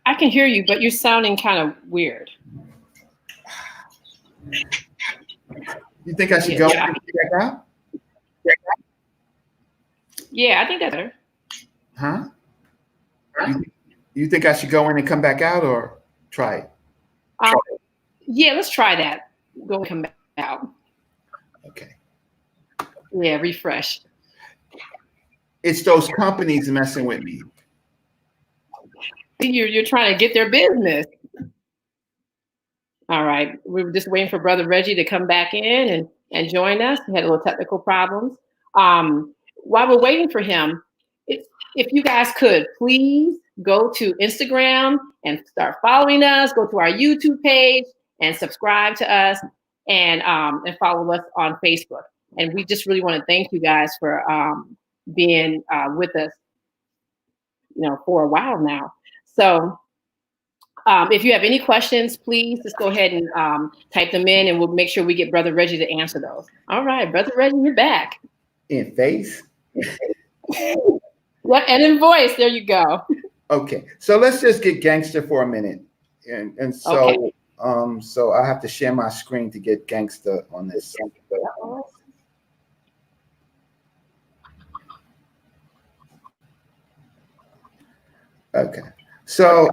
I can hear you, but you're sounding kind of weird. You think I should go and check out? Yeah, I think that's better. Huh? You think I should go in and come back out, or try it? Yeah, let's try that. Go and come back out. Okay. Yeah, refresh. It's those companies messing with me. You're trying to get their business. All right. We were just waiting for Brother Reggie to come back in and join us. We had a little technical problems. While we're waiting for him, if you guys could, please go to Instagram and start following us. Go to our YouTube page and subscribe to us, and follow us on Facebook. And we just really want to thank you guys for being with us, for a while now. So if you have any questions, please just go ahead and type them in, and we'll make sure we get Brother Reggie to answer those. All right, Brother Reggie, you're back. In face? What? And in voice. There you go. Okay, so let's just get gangster for a minute, and so okay. So I have to share my screen to get gangster on this. Okay, so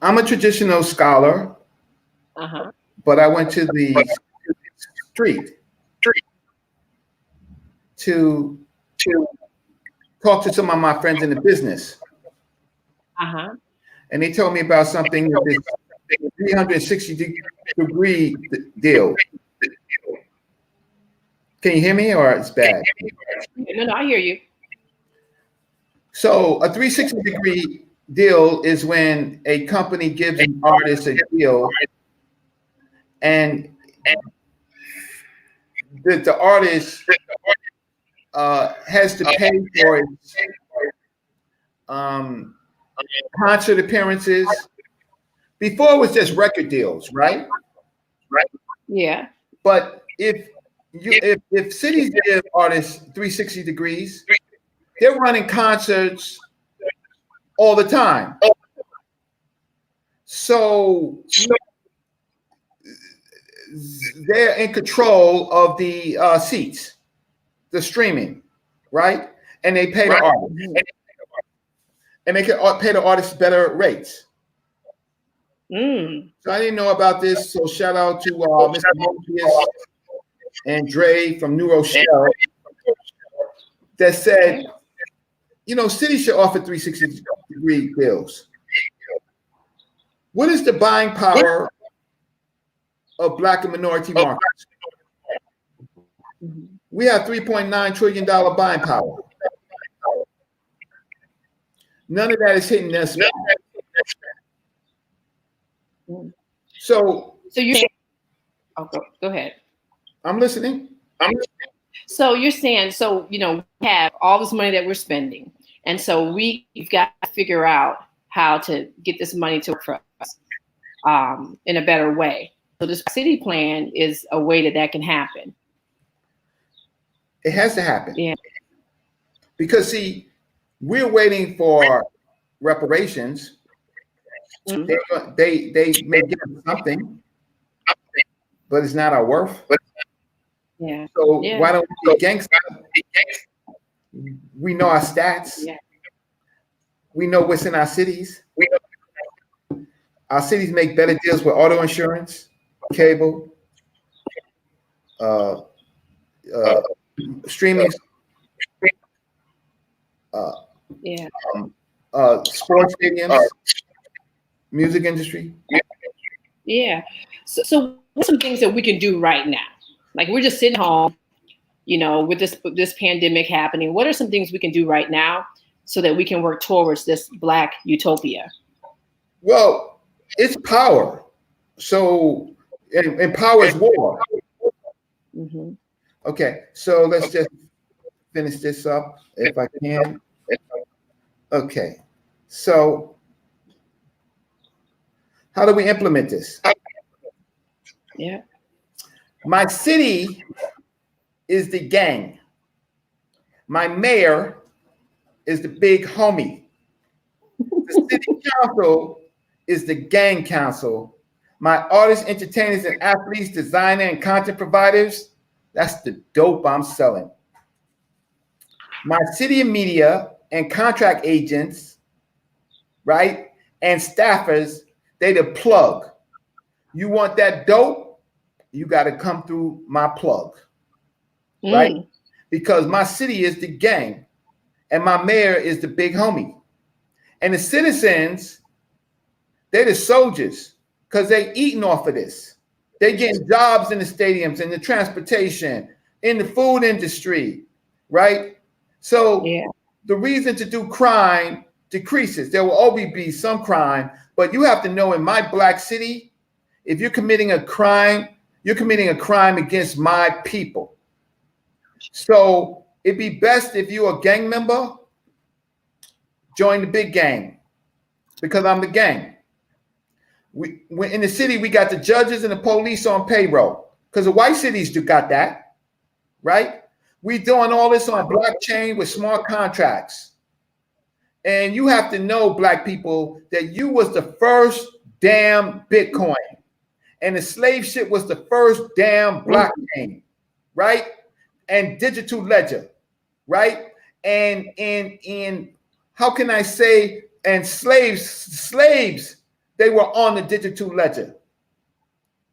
I'm a traditional scholar, but I went to the street to talk to some of my friends in the business. And they told me about something, this 360-degree deal. Can you hear me, or it's bad? No, I hear you. So a 360-degree deal is when a company gives an artist a deal, and the artist has to pay for its concert appearances. Before it was just record deals, right? Yeah. But if cities give artists 360 degrees, they're running concerts all the time. So they're in control of the seats, the streaming, right? And they pay the artists. And they can pay the artists better rates. So I didn't know about this. So shout out to Mr. Mobius and Dre from New Rochelle. that said, cities should offer 360-degree bills. What is the buying power of Black and minority markets? We have $3.9 trillion buying power. None of that is hitting us. So you're saying, go ahead. I'm listening. So you're saying, we have all this money that we're spending. And so we've got to figure out how to get this money to work for us in a better way. So this city plan is a way that can happen. It has to happen. Yeah. Because, see, we're waiting for reparations. Mm-hmm. They may give us something, but it's not our worth. Yeah. So why don't we be gangster? We know our stats. Yeah. We know what's in our cities. Our cities make better deals with auto insurance, cable, streaming, sports stadiums, music industry. Yeah. So what's some things that we can do right now? Like, we're just sitting home, with this pandemic happening. What are some things we can do right now so that we can work towards this Black utopia? Well, it's power. So, and power is war. Mm-hmm. Okay, so let's just finish this up if I can. Okay, so how do we implement this? Yeah. My city is the gang. My mayor is the big homie. The city council is the gang council. My artists, entertainers, and athletes, designer, and content providers, that's the dope I'm selling. My city and media and contract agents, right, and staffers, they the plug. You want that dope? You got to come through my plug, right? Because my city is the gang and my mayor is the big homie. And the citizens, they're the soldiers because they eating off of this. They getting jobs in the stadiums, in the transportation, in the food industry, right? So the reason to do crime decreases. There will always be some crime, but you have to know, in my Black city, if you're committing a crime, you're committing a crime against my people. So it'd be best if you're a gang member, join the big gang, because I'm the gang. We in the city, we got the judges and the police on payroll, because the white cities do got that, right? We doing all this on blockchain with smart contracts. And you have to know, Black people, that you was the first damn Bitcoin. And the slave ship was the first damn blockchain, right? And digital ledger, right? And how can I say, and slaves, they were on the digital ledger.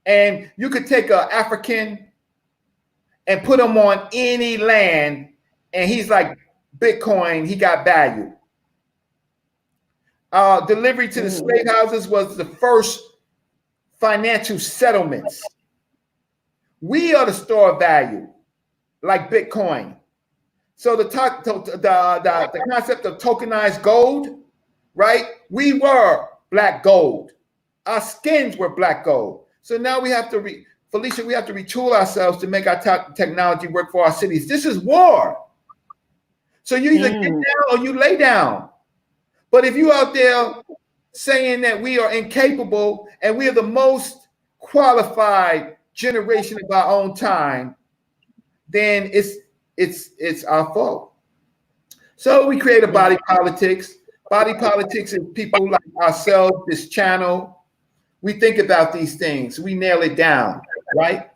And you could take an African and put him on any land, and he's like Bitcoin, he got value. Delivery to the slave houses was the first financial settlements. We are the store of value, like Bitcoin. So the concept of tokenized gold, right? We were Black gold. Our skins were Black gold. So now we have to, Felicia, we have to retool ourselves to make our technology work for our cities. This is war. So you either get down or you lay down. But if you out there saying that we are incapable and we are the most qualified generation of our own time, then it's our fault. So we create a body politics. Body politics is people like ourselves, this channel. We think about these things. We nail it down, right?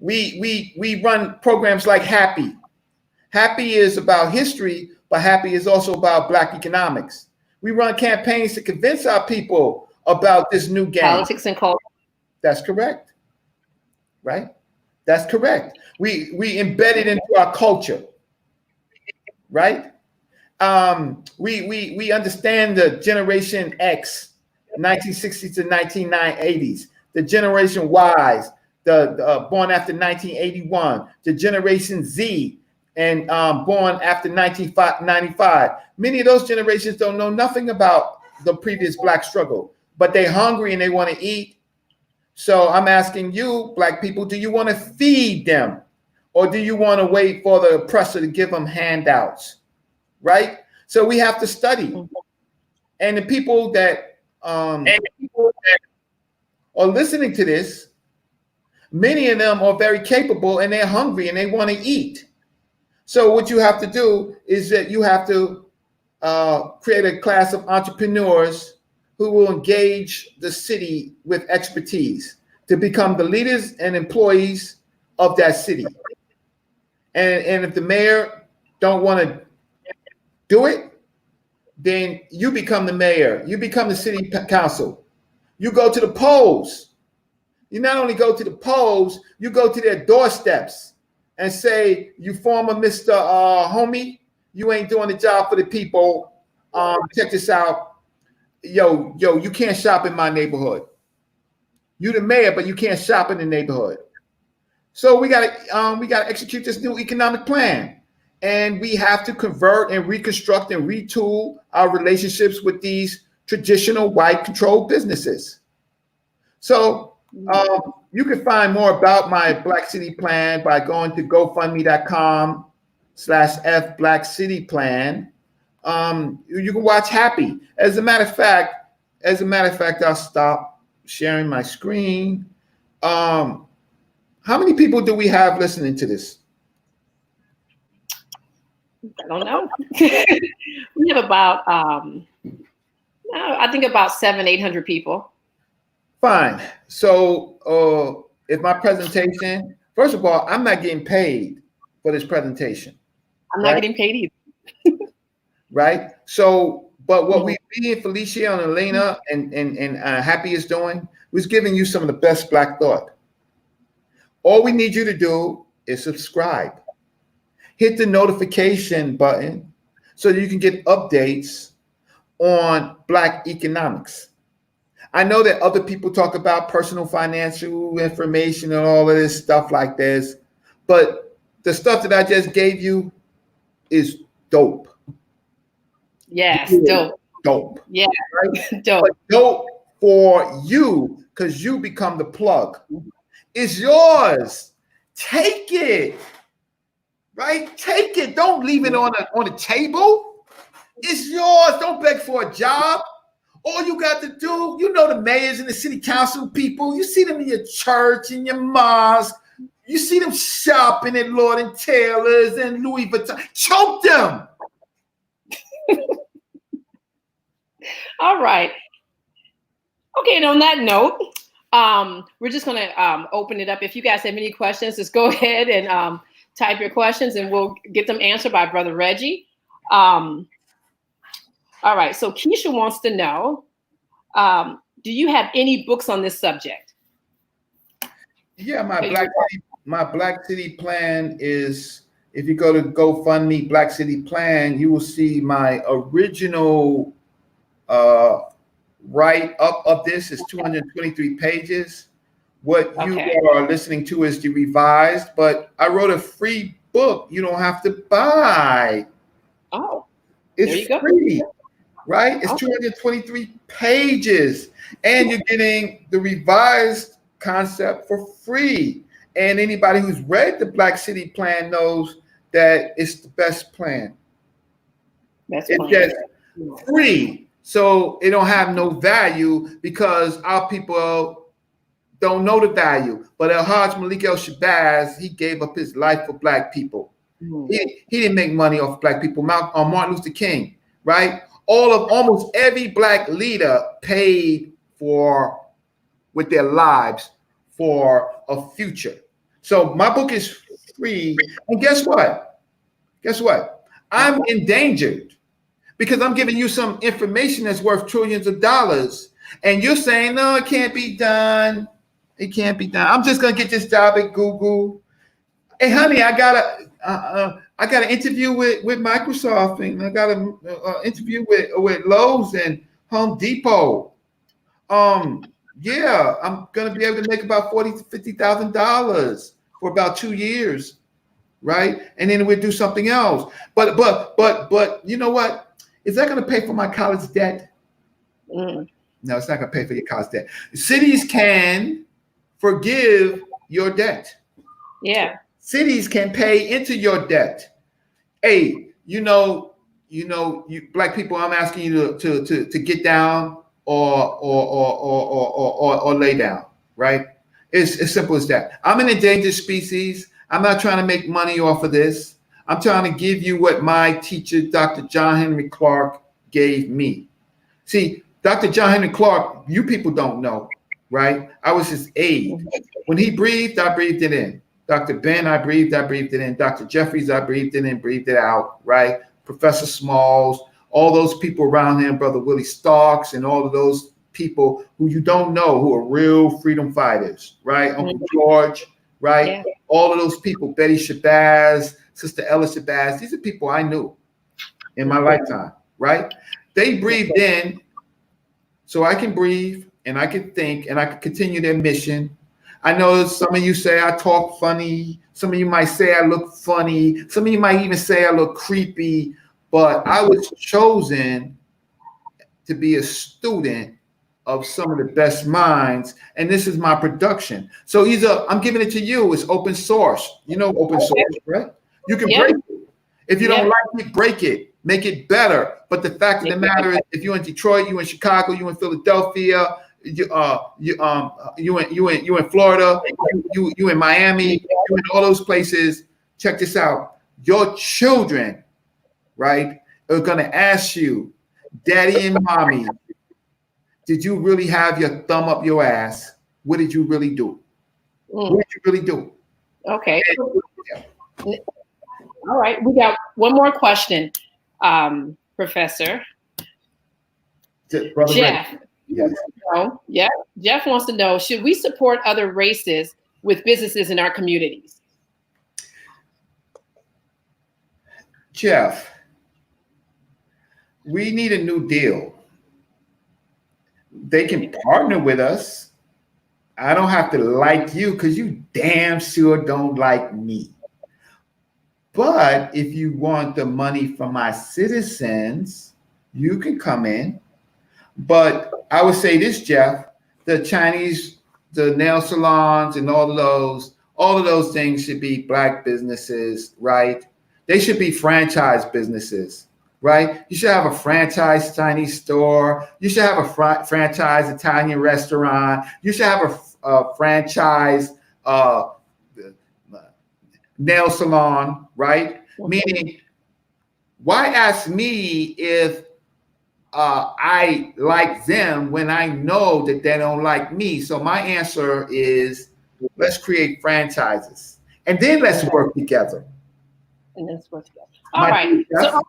We run programs like HAPI. HAPI is about history, but HAPI is also about Black economics. We run campaigns to convince our people about this new game. Politics and culture. That's correct. Right? That's correct. We embed it into our culture. right? We understand the Generation X, 1960s to 1980s, the Generation Ys, the born after 1981, the Generation Z, and born after 1995. Many of those generations don't know nothing about the previous Black struggle, but they're hungry and they want to eat. So I'm asking you, Black people, do you want to feed them, or do you want to wait for the oppressor to give them handouts? Right? So we have to study. And the people that are listening to this, many of them are very capable and they're hungry and they want to eat. So what you have to do is that you have to create a class of entrepreneurs who will engage the city with expertise to become the leaders and employees of that city. And if the mayor don't want to do it, then you become the mayor. You become the city council. You go to the polls. You not only go to the polls, you go to their doorsteps and say, you former Mr. Homie, you ain't doing the job for the people. Check this out. Yo, you can't shop in my neighborhood. You the mayor, but you can't shop in the neighborhood. So we gotta execute this new economic plan. And we have to convert and reconstruct and retool our relationships with these traditional white controlled businesses. So you can find more about my Black City Plan by going to gofundme.com/F Black City Plan. You can watch HAPI. As a matter of fact, I'll stop sharing my screen. How many people do we have listening to this? I don't know. We have about, I think about 700-800 people. Fine. So if my presentation, first of all, I'm not getting paid for this presentation. I'm not getting paid either. Right? So, but what me and Felicia and Elena and HAPI is doing was giving you some of the best Black thought. All we need you to do is subscribe. Hit the notification button so that you can get updates on Black economics. I know that other people talk about personal financial information and all of this stuff like this, but the stuff that I just gave you is dope. Yes, dope. Dope. Yeah, right? dope. But dope for you because you become the plug. It's yours. Take it. Right? Take it. Don't leave it on the table. It's yours. Don't beg for a job. All you got to do, you know the mayors and the city council people, you see them in your church, in your mosque, you see them shopping at Lord and Taylor's and Louis Vuitton. Choke them. All right. Okay, and on that note, we're just going to open it up. If you guys have any questions, just go ahead and type your questions and we'll get them answered by Brother Reggie. All right, so Keisha wants to know, do you have any books on this subject? Yeah, my Black City Plan is, if you go to GoFundMe Black City Plan, you will see my original write-up of this is 223 pages. What you are listening to is the revised, but I wrote a free book you don't have to buy. Oh, it's free. Right? It's 223 pages, and you're getting the revised concept for free. And anybody who's read the Black City Plan knows that it's the best plan. It's just free, so it don't have no value because our people don't know the value. But Al-Hajj Malik El-Shabazz, he gave up his life for Black people. He didn't make money off Black people. Martin Luther King, right? Almost every Black leader paid for with their lives for a future. So my book is free. And guess what? I'm endangered because I'm giving you some information that's worth trillions of dollars. And you're saying, no, it can't be done. It can't be done. I'm just going to get this job at Google. Hey, honey, I got I got an interview with Microsoft, and I got an interview with Lowe's and Home Depot. Yeah, I'm gonna be able to make about $40,000 to $50,000 for about 2 years, right? And then we'll do something else. But you know what? Is that gonna pay for my college debt? Mm. No, it's not gonna pay for your college debt. Cities can forgive your debt. Yeah. Cities can pay into your debt. Hey, you black people, I'm asking you to get down or lay down, right? It's as simple as that. I'm an endangered species. I'm not trying to make money off of this. I'm trying to give you what my teacher, Dr. John Henry Clark, gave me. See, Dr. John Henry Clark, you people don't know, right? I was his aide. When he breathed, I breathed it in. Dr. Ben, I breathed it in. Dr. Jeffries, I breathed it in, breathed it out, right? Professor Smalls, all those people around him, Brother Willie Starks, and all of those people who you don't know who are real freedom fighters, right? Uncle George, right? Yeah. All of those people, Betty Shabazz, Sister Ella Shabazz, these are people I knew in my lifetime, right? They breathed in so I can breathe and I can think and I can continue their mission. I know some of you say I talk funny. Some of you might say I look funny. Some of you might even say I look creepy. But I was chosen to be a student of some of the best minds, and this is my production. So I'm giving it to you. It's open source. You know open source, right? You can break it. If you don't like it, break it. Make it better. But the fact of the matter is, if you're in Detroit, you in Chicago, you in Philadelphia, you in Florida, you in Miami, you in all those places. Check this out. Your children, right, are gonna ask you, Daddy and Mommy, did you really have your thumb up your ass? What did you really do? What did you really do? Okay. All right. We got one more question, Professor. Brother Jeff. Yes. Yeah. Jeff wants to know, should we support other races with businesses in our communities? Jeff, we need a new deal. They can partner with us. I don't have to like you because you damn sure don't like me. But if you want the money from my citizens, you can come in. But I would say this, Jeff, the Chinese, the nail salons and all of those things should be black businesses, right? They should be franchise businesses, right? You should have a franchise Chinese store. You should have a franchise Italian restaurant. You should have a franchise nail salon, right? Meaning, why ask me if I like them when I know that they don't like me? So my answer is, let's create franchises and then let's work together. All right. So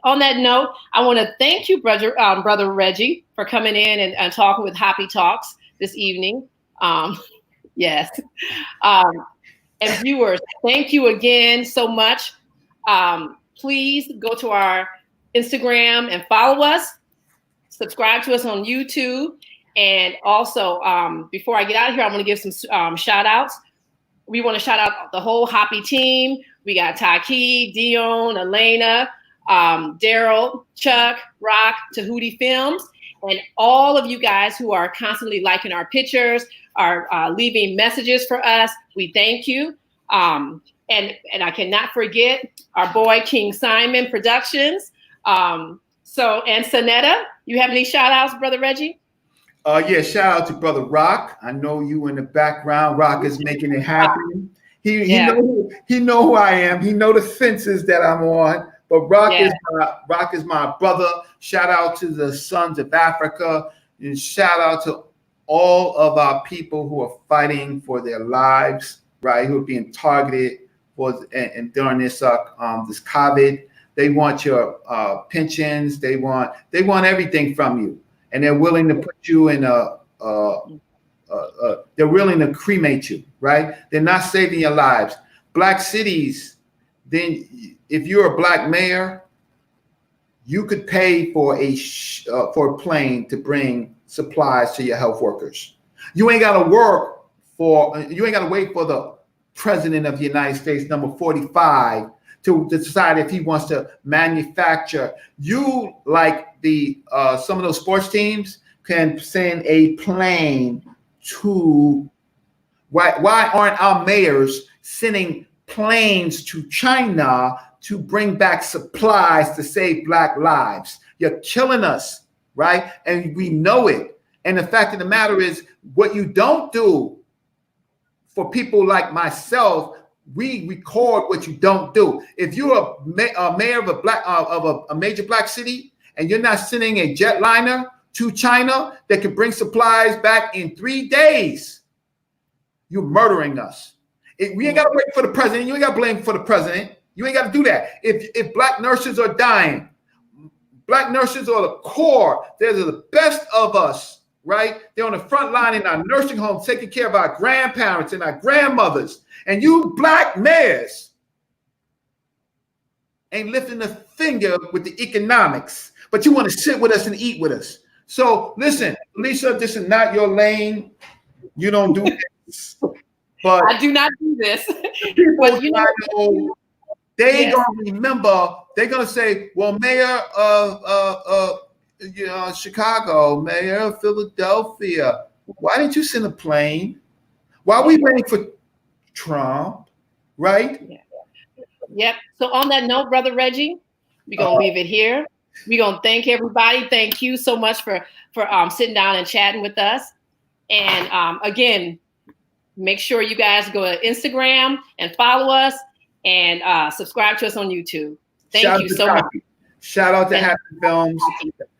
on that note, I want to thank you, Brother Reggie, for coming in and talking with HAPI Talks this evening. Yes. And viewers, thank you again so much. Please go to our Instagram and follow us. Subscribe to us on YouTube. And also, before I get out of here, I want to give some shout outs. We want to shout out the whole HAPI team. We got Taki, Dion, Elena, Daryl, Chuck, Rock, Tahuti Films, and all of you guys who are constantly liking our pictures, are leaving messages for us. We thank you. And I cannot forget our boy King Simon Productions. And Sonetta, you have any shout outs, Brother Reggie? Yeah, shout out to Brother Rock. I know you in the background. Rock is making it happen. He know who I am. He know the fences that I'm on. But Rock is my brother. Shout out to the Sons of Africa, and shout out to all of our people who are fighting for their lives, right? Who are being targeted and during this COVID. They want your pensions. They want everything from you, and they're willing to put you in they're willing to cremate you, right? They're not saving your lives. Black cities, then if you're a black mayor, you could pay for a plane to bring supplies to your health workers. You ain't got to you ain't got to wait for the president of the United States, number 45, to decide if he wants to manufacture. You, like the some of those sports teams, can send a plane to. Why aren't our mayors sending planes to China to bring back supplies to save black lives? You're killing us, right? And we know it. And the fact of the matter is, what you don't do for people like myself, we record what you don't do. If you're a mayor of a major black city and you're not sending a jetliner to China that can bring supplies back in 3 days, you're murdering us. We ain't got to wait for the president. You ain't got to blame for the president. You ain't got to do that. If black nurses are dying, black nurses are the core. They're the best of us. Right? They're on the front line in our nursing homes, taking care of our grandparents and our grandmothers. And you black mayors ain't lifting a finger with the economics, but you want to sit with us and eat with us. So listen, Lisa, this is not your lane. You don't do this. But I do not do this. People but you know, they yes. Gonna remember. They're gonna say, "Well, Mayor of Chicago, Mayor of Philadelphia, why didn't you send a plane? Why are we waiting for Trump?" Right? Yeah. Yep. So on that note, Brother Reggie, we're gonna leave it here. We're gonna thank everybody. Thank you so much for sitting down and chatting with us. And again, make sure you guys go to Instagram and follow us and subscribe to us on YouTube. Thank you so much. Shout out to HAPI Films.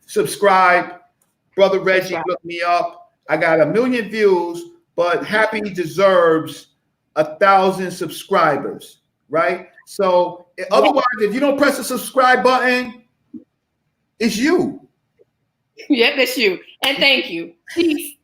Subscribe. Brother Reggie, look me up. I got 1 million views, but HAPI deserves 1,000 subscribers, right? So otherwise, if you don't press the subscribe button, it's you. Yep, it's you. And thank you. Peace.